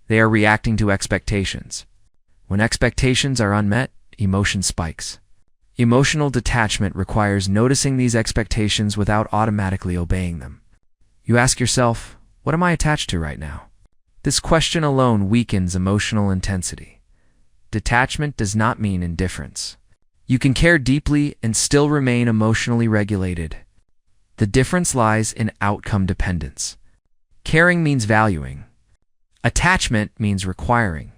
they are reacting to expectations. When expectations are unmet, emotion spikes. Emotional detachment requires noticing these expectations without automatically obeying them. You ask yourself, what am I attached to right now? This question alone weakens emotional intensity. Detachment does not mean indifference. You can care deeply and still remain emotionally regulated. The difference lies in outcome dependence. Caring means valuing. Attachment means requiring.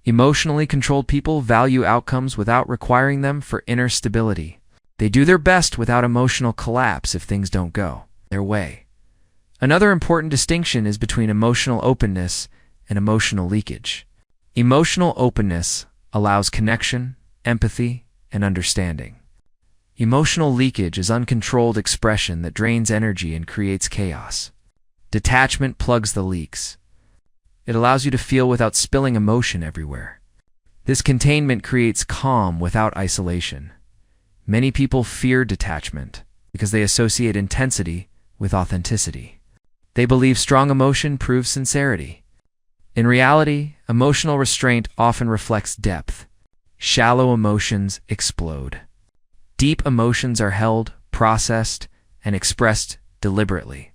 Emotionally controlled people value outcomes without requiring them for inner stability. They do their best without emotional collapse if things don't go their way. Another important distinction is between emotional openness and emotional leakage. Emotional openness allows connection, empathy, and understanding. Emotional leakage is uncontrolled expression that drains energy and creates chaos. Detachment plugs the leaks. It allows you to feel without spilling emotion everywhere. This containment creates calm without isolation. Many people fear detachment because they associate intensity with authenticity. They believe strong emotion proves sincerity. In reality, emotional restraint often reflects depth. Shallow emotions explode. Deep emotions are held, processed, and expressed deliberately.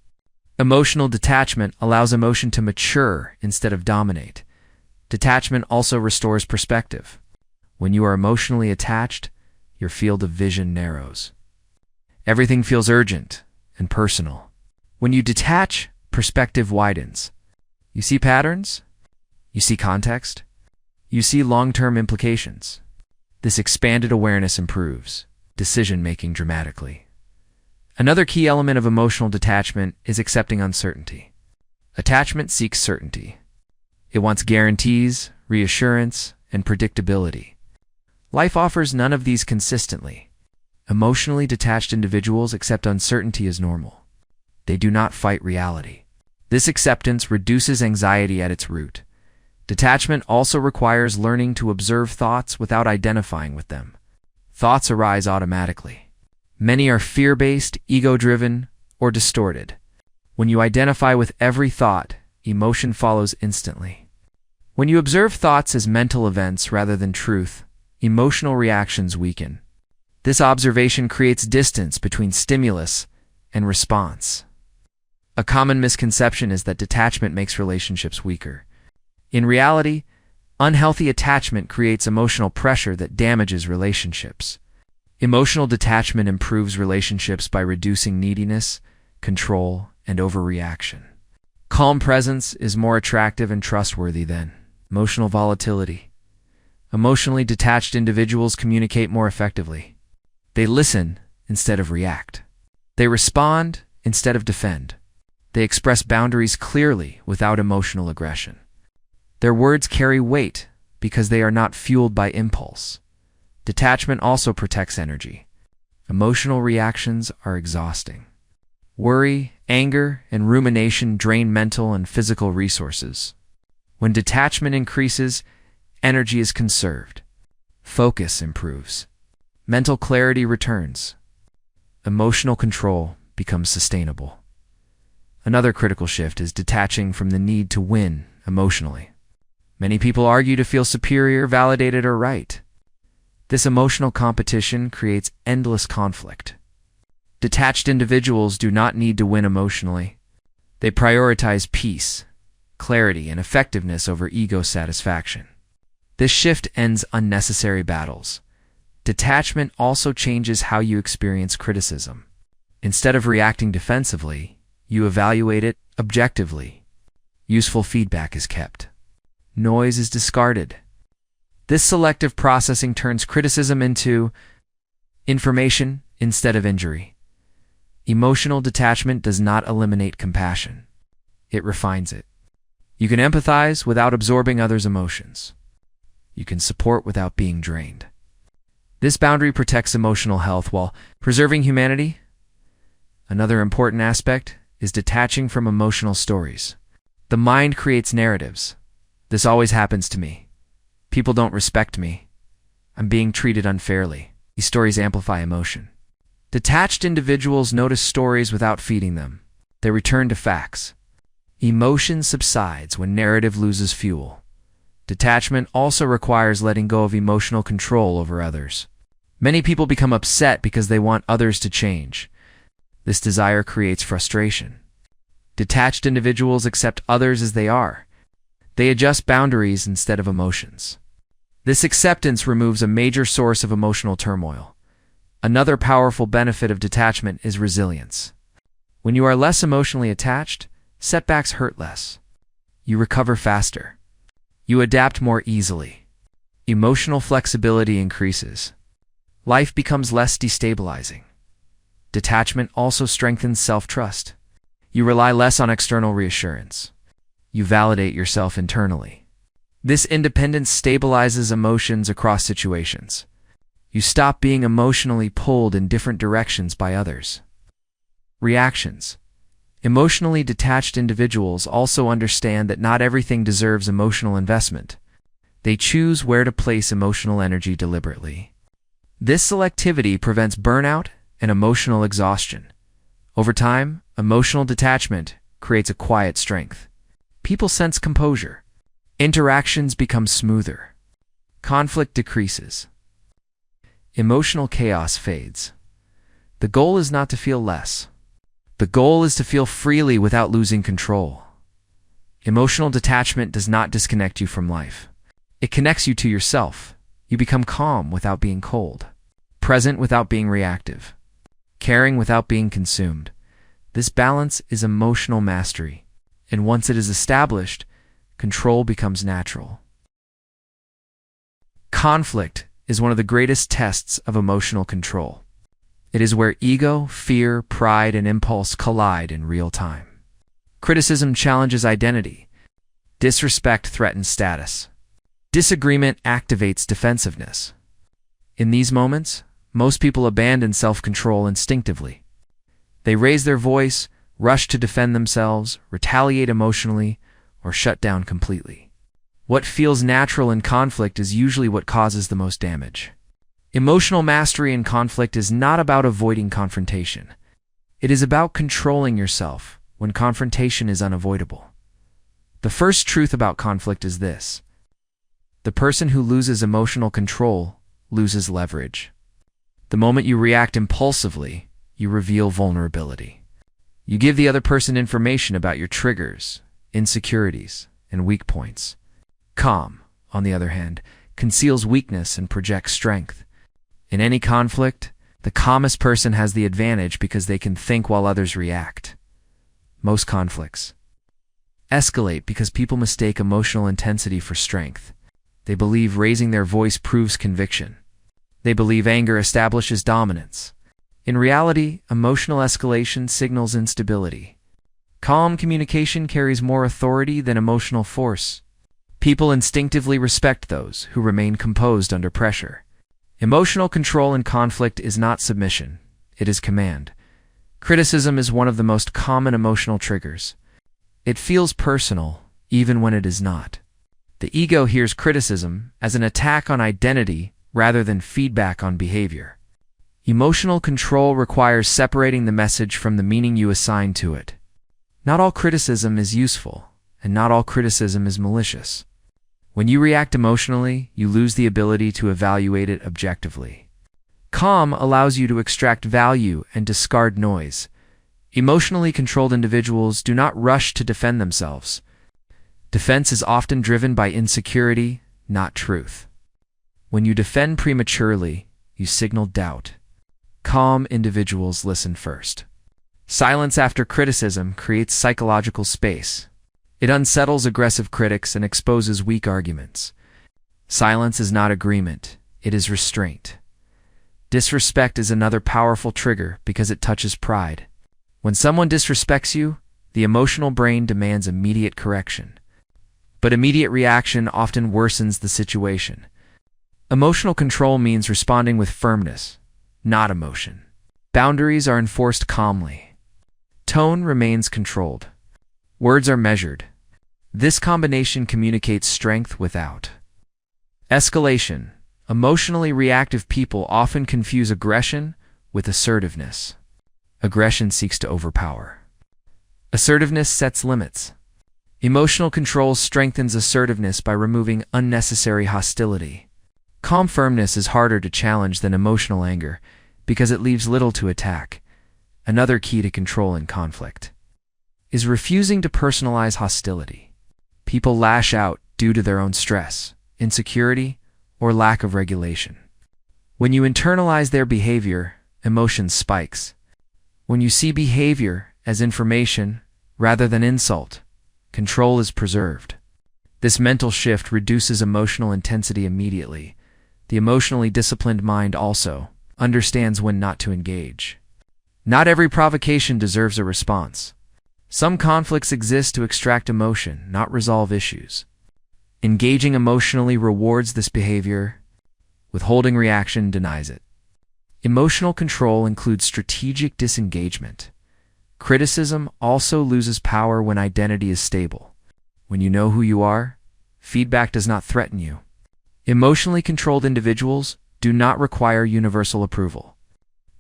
Emotional detachment allows emotion to mature instead of dominate. Detachment also restores perspective. When you are emotionally attached, your field of vision narrows. Everything feels urgent and personal. When you detach, perspective widens. You see patterns, you see context, you see long-term implications. This expanded awareness improves decision-making dramatically. Another key element of emotional detachment is accepting uncertainty. Attachment seeks certainty. It wants guarantees, reassurance, and predictability. Life offers none of these consistently. Emotionally detached individuals accept uncertainty as normal. They do not fight reality. This acceptance reduces anxiety at its root. Detachment also requires learning to observe thoughts without identifying with them. Thoughts arise automatically. Many are fear-based, ego-driven, or distorted. When you identify with every thought, emotion follows instantly. When you observe thoughts as mental events rather than truth, emotional reactions weaken. This observation creates distance between stimulus and response. A common misconception is that detachment makes relationships weaker. In reality, unhealthy attachment creates emotional pressure that damages relationships. Emotional detachment improves relationships by reducing neediness, control, and overreaction. Calm presence is more attractive and trustworthy than emotional volatility. Emotionally detached individuals communicate more effectively. They listen instead of react. They respond instead of defend. They express boundaries clearly without emotional aggression. Their words carry weight because they are not fueled by impulse. Detachment also protects energy. Emotional reactions are exhausting. Worry, anger, and rumination drain mental and physical resources. When detachment increases, energy is conserved. Focus improves. Mental clarity returns. Emotional control becomes sustainable. Another critical shift is detaching from the need to win emotionally. Many people argue to feel superior, validated, or right. This emotional competition creates endless conflict. Detached individuals do not need to win emotionally. They prioritize peace, clarity, and effectiveness over ego satisfaction. This shift ends unnecessary battles. Detachment also changes how you experience criticism. Instead of reacting defensively, you evaluate it objectively. Useful feedback is kept. Noise is discarded. This selective processing turns criticism into information instead of injury. Emotional detachment does not eliminate compassion. It refines it. You can empathize without absorbing others' emotions. You can support without being drained. This boundary protects emotional health while preserving humanity. Another important aspect is detaching from emotional stories. The mind creates narratives. This always happens to me. People don't respect me. I'm being treated unfairly. These stories amplify emotion. Detached individuals notice stories without feeding them. They return to facts. Emotion subsides when narrative loses fuel. Detachment also requires letting go of emotional control over others. Many people become upset because they want others to change. This desire creates frustration. Detached individuals accept others as they are. They adjust boundaries instead of emotions. This acceptance removes a major source of emotional turmoil. Another powerful benefit of detachment is resilience. When you are less emotionally attached, setbacks hurt less. You recover faster. You adapt more easily. Emotional flexibility increases. Life becomes less destabilizing. Detachment also strengthens self-trust. You rely less on external reassurance. You validate yourself internally. This independence stabilizes emotions across situations. You stop being emotionally pulled in different directions by others. Reactions. Emotionally detached individuals also understand that not everything deserves emotional investment. They choose where to place emotional energy deliberately. This selectivity prevents burnout and emotional exhaustion. Over time, emotional detachment creates a quiet strength. People sense composure. Interactions become smoother. Conflict decreases. Emotional chaos fades. The goal is not to feel less. The goal is to feel freely without losing control. Emotional detachment does not disconnect you from life. It connects you to yourself. You become calm without being cold, present without being reactive, caring without being consumed. This balance is emotional mastery, and once it is established, control becomes natural. Conflict is one of the greatest tests of emotional control. It is where ego, fear, pride, and impulse collide in real time. Criticism challenges identity. Disrespect threatens status. Disagreement activates defensiveness. In these moments, most people abandon self-control instinctively. They raise their voice, rush to defend themselves, retaliate emotionally, or shut down completely. What feels natural in conflict is usually what causes the most damage. Emotional mastery in conflict is not about avoiding confrontation. It is about controlling yourself when confrontation is unavoidable. The first truth about conflict is this: the person who loses emotional control loses leverage. The moment you react impulsively, you reveal vulnerability. You give the other person information about your triggers, insecurities, and weak points. Calm, on the other hand, conceals weakness and projects strength. In any conflict, the calmest person has the advantage because they can think while others react. Most conflicts escalate because people mistake emotional intensity for strength. They believe raising their voice proves conviction. They believe anger establishes dominance. In reality, emotional escalation signals instability. Calm communication carries more authority than emotional force. People instinctively respect those who remain composed under pressure. Emotional control in conflict is not submission, it is command. Criticism is one of the most common emotional triggers. It feels personal, even when it is not. The ego hears criticism as an attack on identity rather than feedback on behavior. Emotional control requires separating the message from the meaning you assign to it. Not all criticism is useful, and not all criticism is malicious. When you react emotionally, you lose the ability to evaluate it objectively. Calm allows you to extract value and discard noise. Emotionally controlled individuals do not rush to defend themselves. Defense is often driven by insecurity, not truth. When you defend prematurely, you signal doubt. Calm individuals listen first. Silence after criticism creates psychological space. It unsettles aggressive critics and exposes weak arguments. Silence is not agreement, it is restraint. Disrespect is another powerful trigger because it touches pride. When someone disrespects you, the emotional brain demands immediate correction. But immediate reaction often worsens the situation. Emotional control means responding with firmness, not emotion. Boundaries are enforced calmly. Tone remains controlled. Words are measured. This combination communicates strength without escalation. Emotionally reactive people often confuse aggression with assertiveness. Aggression seeks to overpower. Assertiveness sets limits. Emotional control strengthens assertiveness by removing unnecessary hostility. Calm firmness is harder to challenge than emotional anger because it leaves little to attack. Another key to control in conflict is refusing to personalize hostility. People lash out due to their own stress, insecurity, or lack of regulation. When you internalize their behavior, emotion spikes. When you see behavior as information rather than insult, control is preserved. This mental shift reduces emotional intensity immediately. The emotionally disciplined mind also understands when not to engage. Not every provocation deserves a response. Some conflicts exist to extract emotion, not resolve issues. Engaging emotionally rewards this behavior. Withholding reaction denies it. Emotional control includes strategic disengagement. Criticism also loses power when identity is stable. When you know who you are, feedback does not threaten you. Emotionally controlled individuals do not require universal approval.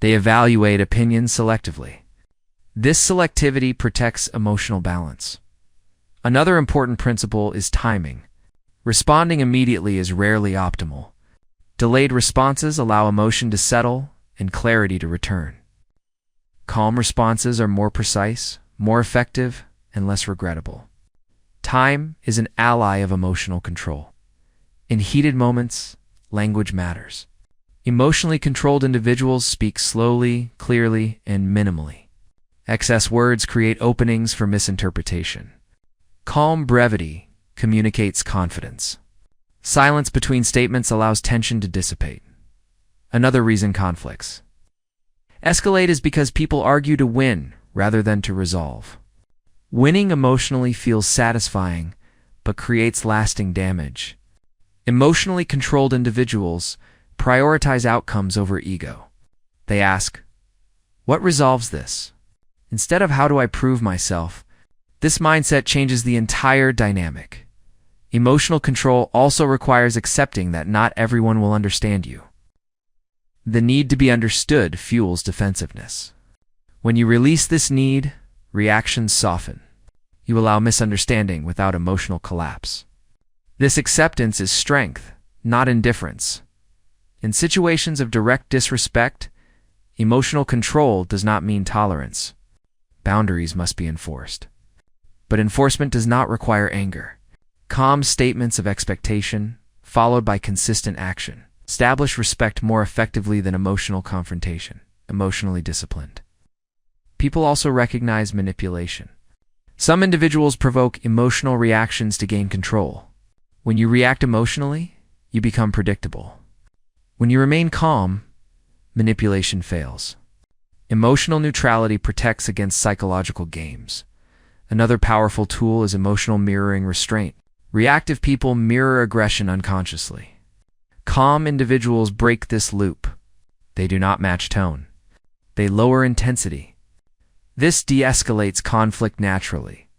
They evaluate opinions selectively. This selectivity protects emotional balance. Another important principle is timing. Responding immediately is rarely optimal. Delayed responses allow emotion to settle and clarity to return. Calm responses are more precise, more effective, and less regrettable. Time is an ally of emotional control. In heated moments, language matters. Emotionally controlled individuals speak slowly, clearly, and minimally. Excess words create openings for misinterpretation. Calm brevity communicates confidence. Silence between statements allows tension to dissipate. Another reason conflicts escalate is because people argue to win rather than to resolve. Winning emotionally feels satisfying, but creates lasting damage. Emotionally controlled individuals prioritize outcomes over ego. They ask, "What resolves this?" instead of "How do I prove myself?" This mindset changes the entire dynamic. Emotional control also requires accepting that not everyone will understand you. The need to be understood fuels defensiveness. When you release this need, reactions soften. You allow misunderstanding without emotional collapse. This acceptance is strength, not indifference. In situations of direct disrespect, emotional control does not mean tolerance. Boundaries must be enforced. But enforcement does not require anger. Calm statements of expectation, followed by consistent action, establish respect more effectively than emotional confrontation. Emotionally disciplined people also recognize manipulation. Some individuals provoke emotional reactions to gain control. When you react emotionally, you become predictable. When you remain calm, manipulation fails. Emotional neutrality protects against psychological games. Another powerful tool is emotional mirroring restraint. Reactive people mirror aggression unconsciously. Calm individuals break this loop. They do not match tone. They lower intensity. This de-escalates conflict naturally.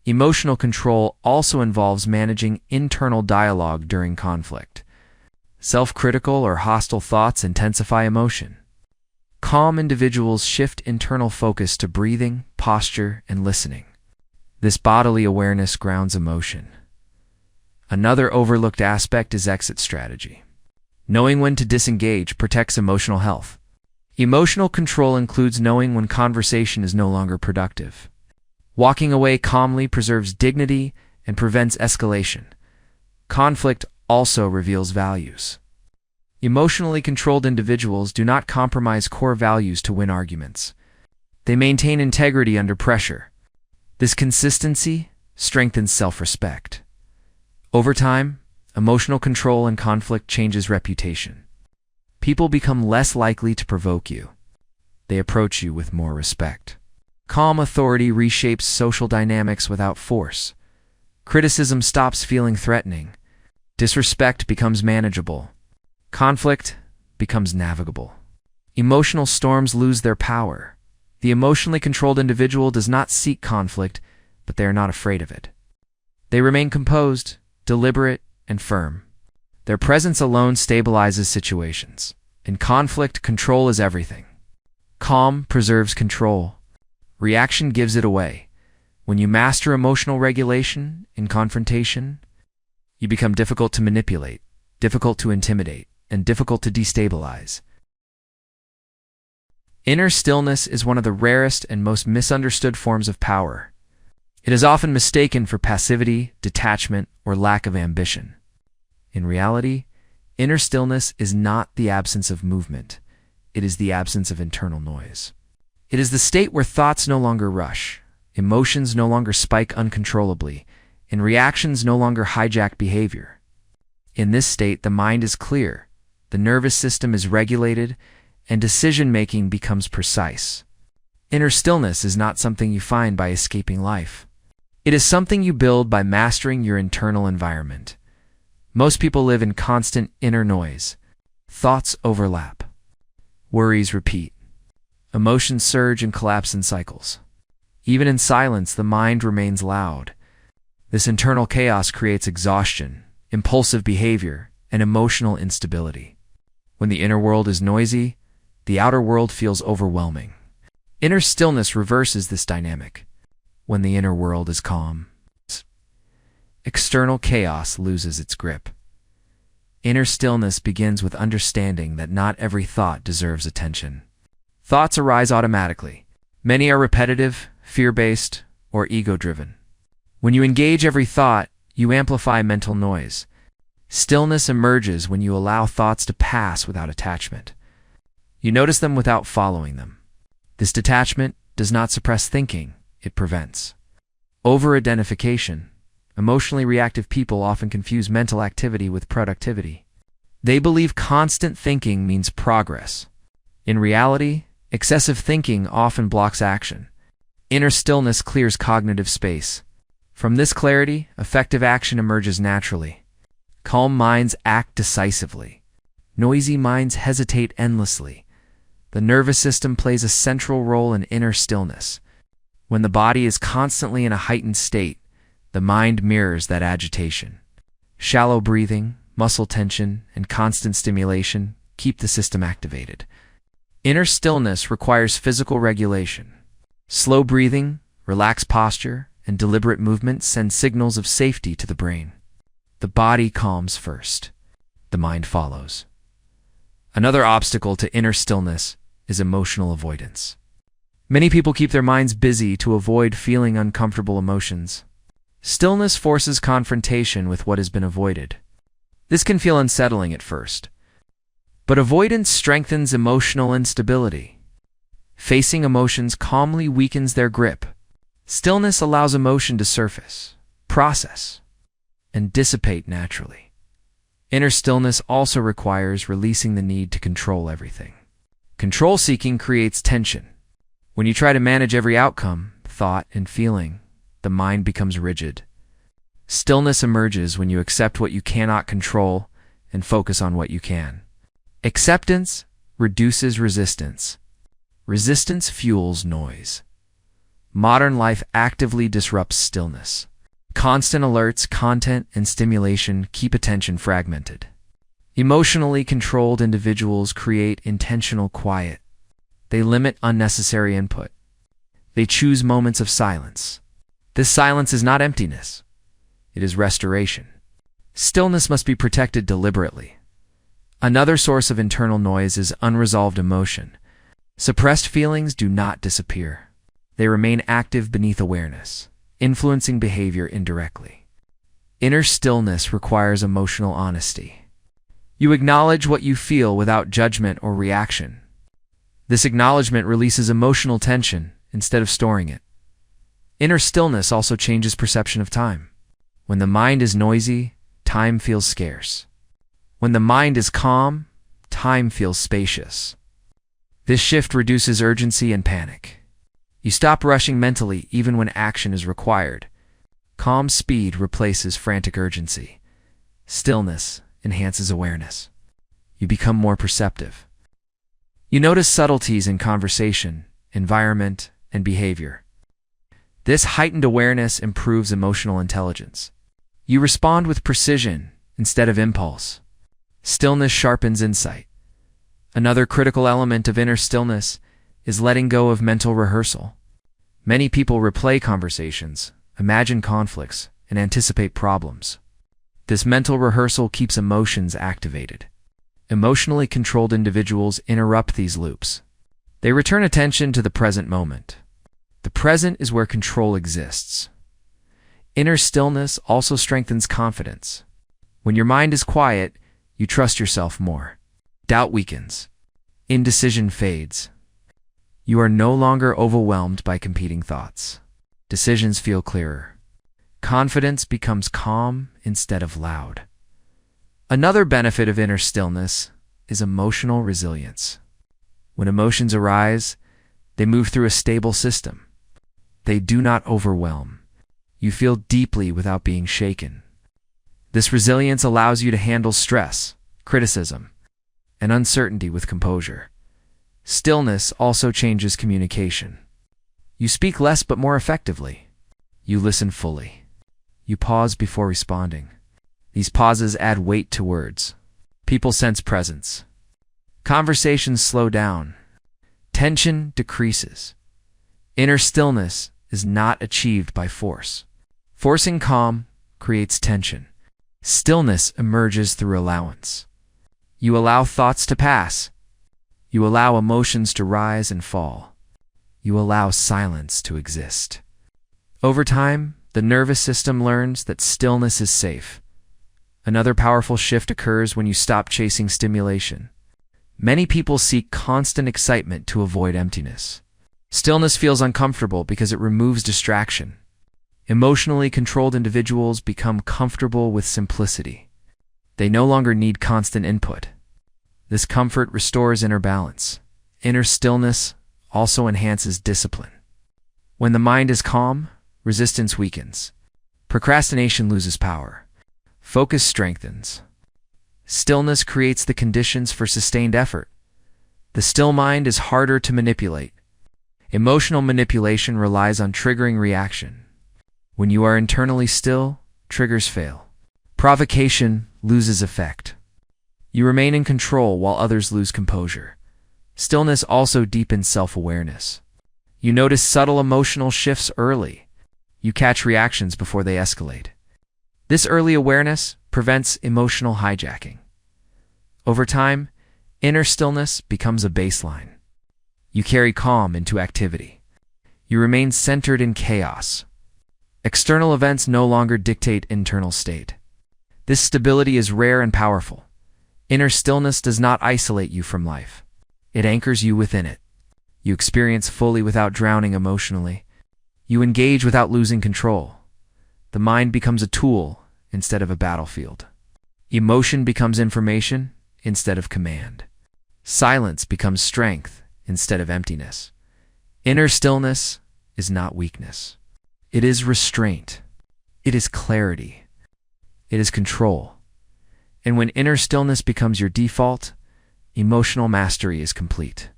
Emotional control also involves managing internal dialogue during conflict. Self-critical or hostile thoughts intensify emotion. Calm individuals shift internal focus to breathing, posture, and listening. This bodily awareness grounds emotion. Another overlooked aspect is exit strategy. Knowing when to disengage protects emotional health. Emotional control includes knowing when conversation is no longer productive. Walking away calmly preserves dignity and prevents escalation. Conflict also reveals values. Emotionally controlled individuals do not compromise core values to win arguments. They maintain integrity under pressure. This consistency strengthens self-respect. Over time, emotional control and conflict changes reputation. People become less likely to provoke you. They approach you with more respect. Calm authority reshapes social dynamics without force. Criticism stops feeling threatening. Disrespect becomes manageable. Conflict becomes navigable. Emotional storms lose their power. The emotionally controlled individual does not seek conflict, but they are not afraid of it. They remain composed, deliberate, and firm. Their presence alone stabilizes situations. In conflict, control is everything. Calm preserves control. Reaction gives it away. When you master emotional regulation in confrontation, you become difficult to manipulate, difficult to intimidate, and difficult to destabilize. Inner stillness is one of the rarest and most misunderstood forms of power. It is often mistaken for passivity, detachment, or lack of ambition. In reality, inner stillness is not the absence of movement. It is the absence of internal noise. It is the state where thoughts no longer rush, emotions no longer spike uncontrollably, and reactions no longer hijack behavior. In this state, the mind is clear, the nervous system is regulated, and decision-making becomes precise. Inner stillness is not something you find by escaping life. It is something you build by mastering your internal environment. Most people live in constant inner noise. Thoughts overlap. Worries repeat. Emotions surge and collapse in cycles. Even in silence, the mind remains loud. This internal chaos creates exhaustion, impulsive behavior, and emotional instability. When the inner world is noisy, the outer world feels overwhelming. Inner stillness reverses this dynamic. When the inner world is calm, external chaos loses its grip. Inner stillness begins with understanding that not every thought deserves attention. Thoughts arise automatically. Many are repetitive, fear-based, or ego-driven. When you engage every thought, you amplify mental noise. Stillness emerges when you allow thoughts to pass without attachment. You notice them without following them. This detachment does not suppress thinking, it prevents. Over-identification. Emotionally reactive people often confuse mental activity with productivity. They believe constant thinking means progress. In reality, excessive thinking often blocks action. Inner stillness clears cognitive space. From this clarity, effective action emerges naturally. Calm minds act decisively. Noisy minds hesitate endlessly. The nervous system plays a central role in inner stillness. When the body is constantly in a heightened state, the mind mirrors that agitation. Shallow breathing, muscle tension, and constant stimulation keep the system activated. Inner stillness requires physical regulation. Slow breathing, relaxed posture, and deliberate movement send signals of safety to the brain. The body calms first. The mind follows. Another obstacle to inner stillness is emotional avoidance. Many people keep their minds busy to avoid feeling uncomfortable emotions. Stillness forces confrontation with what has been avoided. This can feel unsettling at first. But avoidance strengthens emotional instability. Facing emotions calmly weakens their grip. Stillness allows emotion to surface, process, and dissipate naturally. Inner stillness also requires releasing the need to control everything. Control seeking creates tension. When you try to manage every outcome, thought, and feeling, the mind becomes rigid. Stillness emerges when you accept what you cannot control and focus on what you can. Acceptance reduces resistance. Resistance fuels noise. Modern life actively disrupts stillness. Constant alerts, content, and stimulation keep attention fragmented. Emotionally controlled individuals create intentional quiet. They limit unnecessary input. They choose moments of silence. This silence is not emptiness. It is restoration. Stillness must be protected deliberately. Another source of internal noise is unresolved emotion. Suppressed feelings do not disappear. They remain active beneath awareness, influencing behavior indirectly. Inner stillness requires emotional honesty. You acknowledge what you feel without judgment or reaction. This acknowledgement releases emotional tension instead of storing it. Inner stillness also changes perception of time. When the mind is noisy, time feels scarce. When the mind is calm, time feels spacious. This shift reduces urgency and panic. You stop rushing mentally even when action is required. Calm speed replaces frantic urgency. Stillness enhances awareness. You become more perceptive. You notice subtleties in conversation, environment, and behavior. This heightened awareness improves emotional intelligence. You respond with precision instead of impulse. Stillness sharpens insight. Another critical element of inner stillness is letting go of mental rehearsal. Many people replay conversations, imagine conflicts, and anticipate problems. This mental rehearsal keeps emotions activated. Emotionally controlled individuals interrupt these loops. They return attention to the present moment. The present is where control exists. Inner stillness also strengthens confidence. When your mind is quiet, you trust yourself more. Doubt weakens. Indecision fades. You are no longer overwhelmed by competing thoughts. Decisions feel clearer. Confidence becomes calm instead of loud. Another benefit of inner stillness is emotional resilience. When emotions arise, they move through a stable system. They do not overwhelm. You feel deeply without being shaken. This resilience allows you to handle stress, criticism, and uncertainty with composure. Stillness also changes communication. You speak less but more effectively. You listen fully. You pause before responding. These pauses add weight to words. People sense presence. Conversations slow down. Tension decreases. Inner stillness is not achieved by force. Forcing calm creates tension. Stillness emerges through allowance. You allow thoughts to pass. You allow emotions to rise and fall. You allow silence to exist. Over time, the nervous system learns that stillness is safe. Another powerful shift occurs when you stop chasing stimulation. Many people seek constant excitement to avoid emptiness. Stillness feels uncomfortable because it removes distraction. Emotionally controlled individuals become comfortable with simplicity. They no longer need constant input. This comfort restores inner balance. Inner stillness also enhances discipline. When the mind is calm, resistance weakens. Procrastination loses power. Focus strengthens. Stillness creates the conditions for sustained effort. The still mind is harder to manipulate. Emotional manipulation relies on triggering reaction. When you are internally still, triggers fail. Provocation loses effect. You remain in control while others lose composure. Stillness also deepens self-awareness. You notice subtle emotional shifts early. You catch reactions before they escalate. This early awareness prevents emotional hijacking. Over time, inner stillness becomes a baseline. You carry calm into activity. You remain centered in chaos. External events no longer dictate internal state. This stability is rare and powerful. Inner stillness does not isolate you from life. It anchors you within it. You experience fully without drowning emotionally. You engage without losing control. The mind becomes a tool instead of a battlefield. Emotion becomes information instead of command. Silence becomes strength instead of emptiness. Inner stillness is not weakness. It is restraint. It is clarity. It is control. And when inner stillness becomes your default, emotional mastery is complete.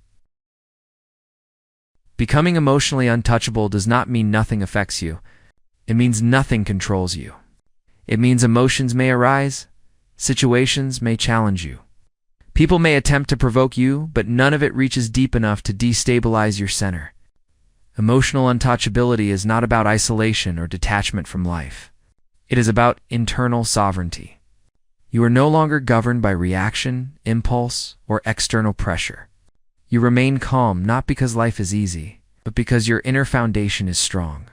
Becoming emotionally untouchable does not mean nothing affects you. It means nothing controls you. It means emotions may arise, situations may challenge you. People may attempt to provoke you, but none of it reaches deep enough to destabilize your center. Emotional untouchability is not about isolation or detachment from life. It is about internal sovereignty. You are no longer governed by reaction, impulse, or external pressure. You remain calm not because life is easy, but because your inner foundation is strong.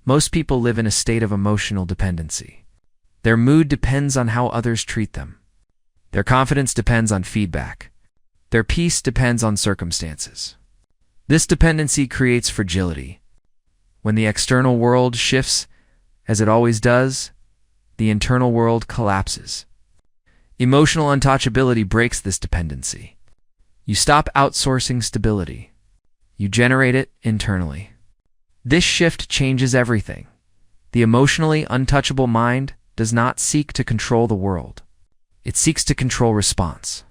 Most people live in a state of emotional dependency. Their mood depends on how others treat them. Their confidence depends on feedback. Their peace depends on circumstances. This dependency creates fragility. When the external world shifts, as it always does, the internal world collapses. Emotional untouchability breaks this dependency. You stop outsourcing stability. You generate it internally. This shift changes everything. The emotionally untouchable mind does not seek to control the world. It seeks to control response.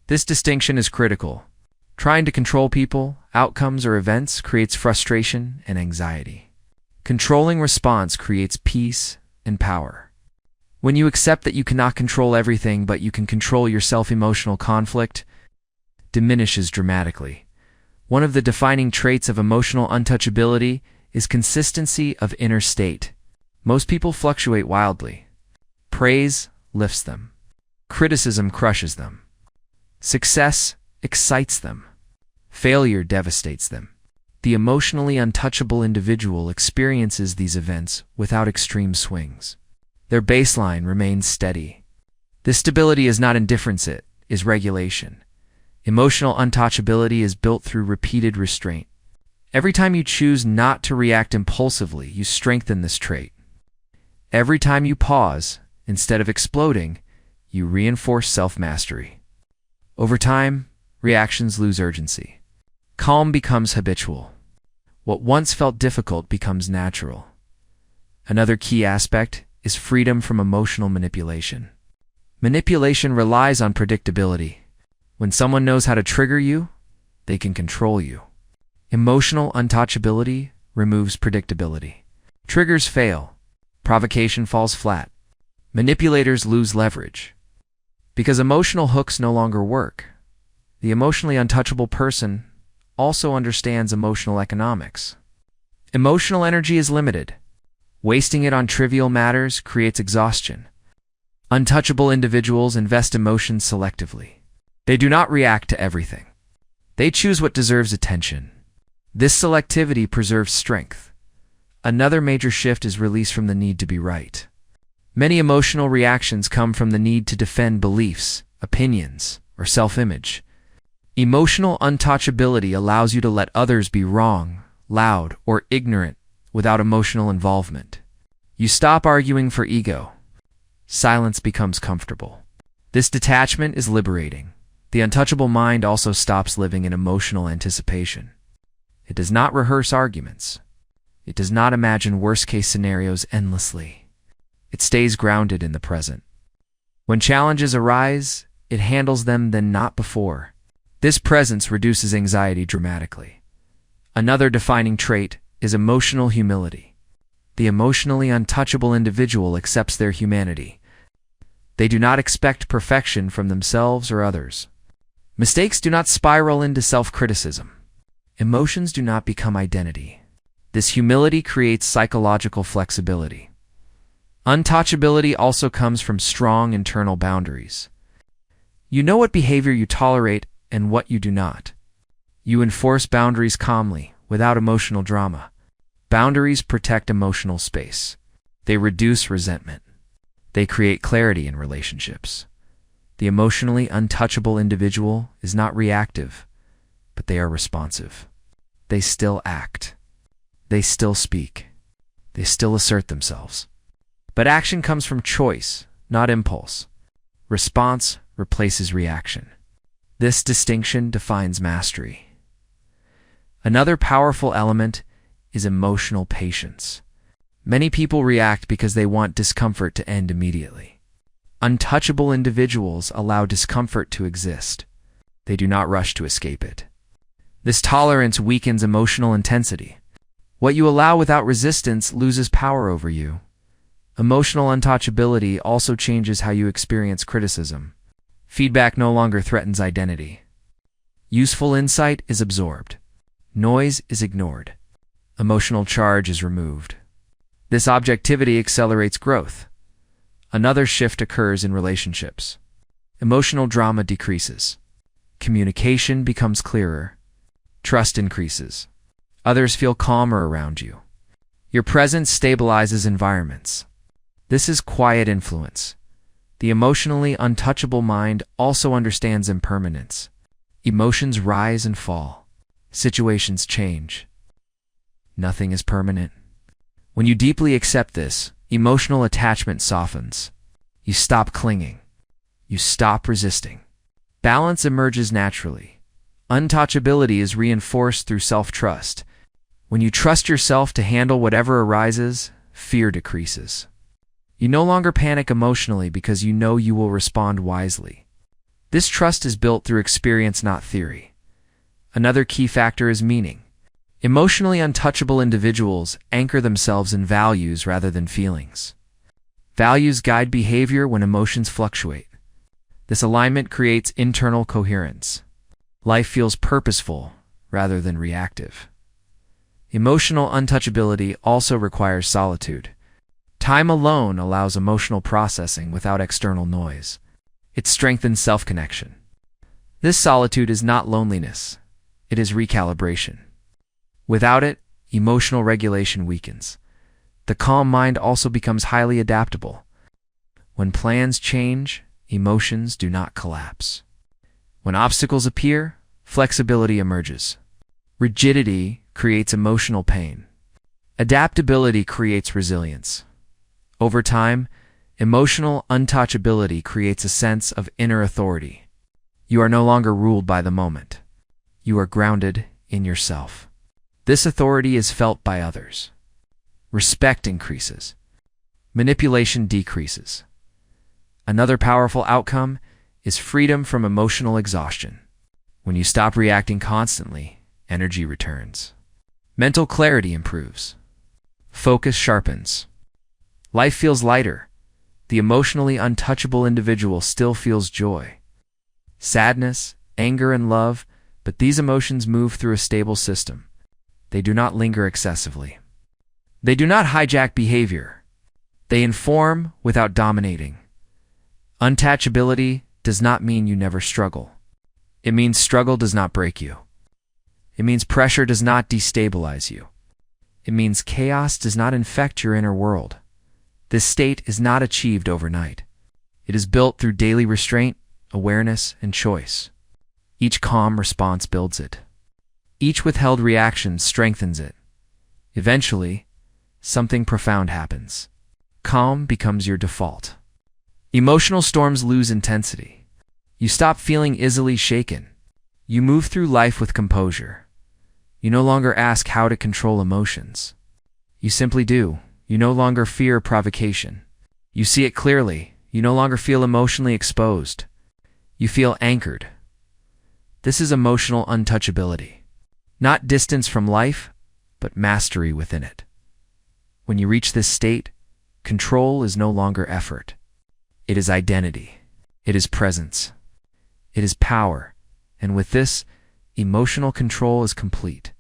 This distinction is critical. Trying to control people, outcomes, or events creates frustration and anxiety. Controlling response creates peace and power. When you accept that you cannot control everything but you can control yourself, emotional conflict diminishes dramatically. One of the defining traits of emotional untouchability is consistency of inner state. Most people fluctuate wildly. Praise lifts them. Criticism crushes them. Success excites them. Failure devastates them. The emotionally untouchable individual experiences these events without extreme swings. Their baseline remains steady. This stability is not indifference, it is regulation. Emotional untouchability is built through repeated restraint. Every time you choose not to react impulsively, you strengthen this trait. Every time you pause, instead of exploding, you reinforce self-mastery. Over time, reactions lose urgency. Calm becomes habitual. What once felt difficult becomes natural. Another key aspect is freedom from emotional manipulation. Manipulation relies on predictability. When someone knows how to trigger you, they can control you. Emotional untouchability removes predictability. Triggers fail. Provocation falls flat. Manipulators lose leverage. Because emotional hooks no longer work, the emotionally untouchable person also understands emotional economics. Emotional energy is limited. Wasting it on trivial matters creates exhaustion. Untouchable individuals invest emotions selectively. They do not react to everything. They choose what deserves attention. This selectivity preserves strength. Another major shift is release from the need to be right. Many emotional reactions come from the need to defend beliefs, opinions, or self-image. Emotional untouchability allows you to let others be wrong, loud, or ignorant without emotional involvement. You stop arguing for ego. Silence becomes comfortable. This detachment is liberating. The untouchable mind also stops living in emotional anticipation. It does not rehearse arguments. It does not imagine worst-case scenarios endlessly. It stays grounded in the present. When challenges arise, it handles them then not before. This presence reduces anxiety dramatically. Another defining trait is emotional humility. The emotionally untouchable individual accepts their humanity. They do not expect perfection from themselves or others. Mistakes do not spiral into self-criticism. Emotions do not become identity. This humility creates psychological flexibility. Untouchability also comes from strong internal boundaries. You know what behavior you tolerate and what you do not. You enforce boundaries calmly, without emotional drama. Boundaries protect emotional space. They reduce resentment. They create clarity in relationships. The emotionally untouchable individual is not reactive, but they are responsive. They still act. They still speak. They still assert themselves. But action comes from choice, not impulse. Response replaces reaction. This distinction defines mastery. Another powerful element is emotional patience. Many people react because they want discomfort to end immediately. Untouchable individuals allow discomfort to exist. They do not rush to escape it. This tolerance weakens emotional intensity. What you allow without resistance loses power over you. Emotional untouchability also changes how you experience criticism. Feedback no longer threatens identity. Useful insight is absorbed. Noise is ignored. Emotional charge is removed. This objectivity accelerates growth. Another shift occurs in relationships. Emotional drama decreases. Communication becomes clearer. Trust increases. Others feel calmer around you. Your presence stabilizes environments. This is quiet influence. The emotionally untouchable mind also understands impermanence. Emotions rise and fall. Situations change. Nothing is permanent. When you deeply accept this, emotional attachment softens. You stop clinging. You stop resisting. Balance emerges naturally. Untouchability is reinforced through self-trust. When you trust yourself to handle whatever arises, fear decreases. You no longer panic emotionally because you know you will respond wisely. This trust is built through experience, not theory. Another key factor is meaning. Emotionally untouchable individuals anchor themselves in values rather than feelings. Values guide behavior when emotions fluctuate. This alignment creates internal coherence. Life feels purposeful rather than reactive. Emotional untouchability also requires solitude. Time alone allows emotional processing without external noise. It strengthens self-connection. This solitude is not loneliness. It is recalibration. Without it, emotional regulation weakens. The calm mind also becomes highly adaptable. When plans change, emotions do not collapse. When obstacles appear, flexibility emerges. Rigidity creates emotional pain. Adaptability creates resilience. Over time, emotional untouchability creates a sense of inner authority. You are no longer ruled by the moment. You are grounded in yourself. This authority is felt by others. Respect increases. Manipulation decreases. Another powerful outcome is freedom from emotional exhaustion. When you stop reacting constantly, energy returns. Mental clarity improves. Focus sharpens. Life feels lighter. The emotionally untouchable individual still feels joy, sadness, anger, and love, but these emotions move through a stable system. They do not linger excessively. They do not hijack behavior. They inform without dominating. Untouchability does not mean you never struggle. It means struggle does not break you. It means pressure does not destabilize you. It means chaos does not infect your inner world. This state is not achieved overnight. It is built through daily restraint, awareness, and choice. Each calm response builds it. Each withheld reaction strengthens it. Eventually, something profound happens. Calm becomes your default. Emotional storms lose intensity. You stop feeling easily shaken. You move through life with composure. You no longer ask how to control emotions. You simply do. You no longer fear provocation. You see it clearly. You no longer feel emotionally exposed. You feel anchored. This is emotional untouchability. Not distance from life, but mastery within it. When you reach this state, control is no longer effort. It is identity. It is presence. It is power. And with this, emotional control is complete.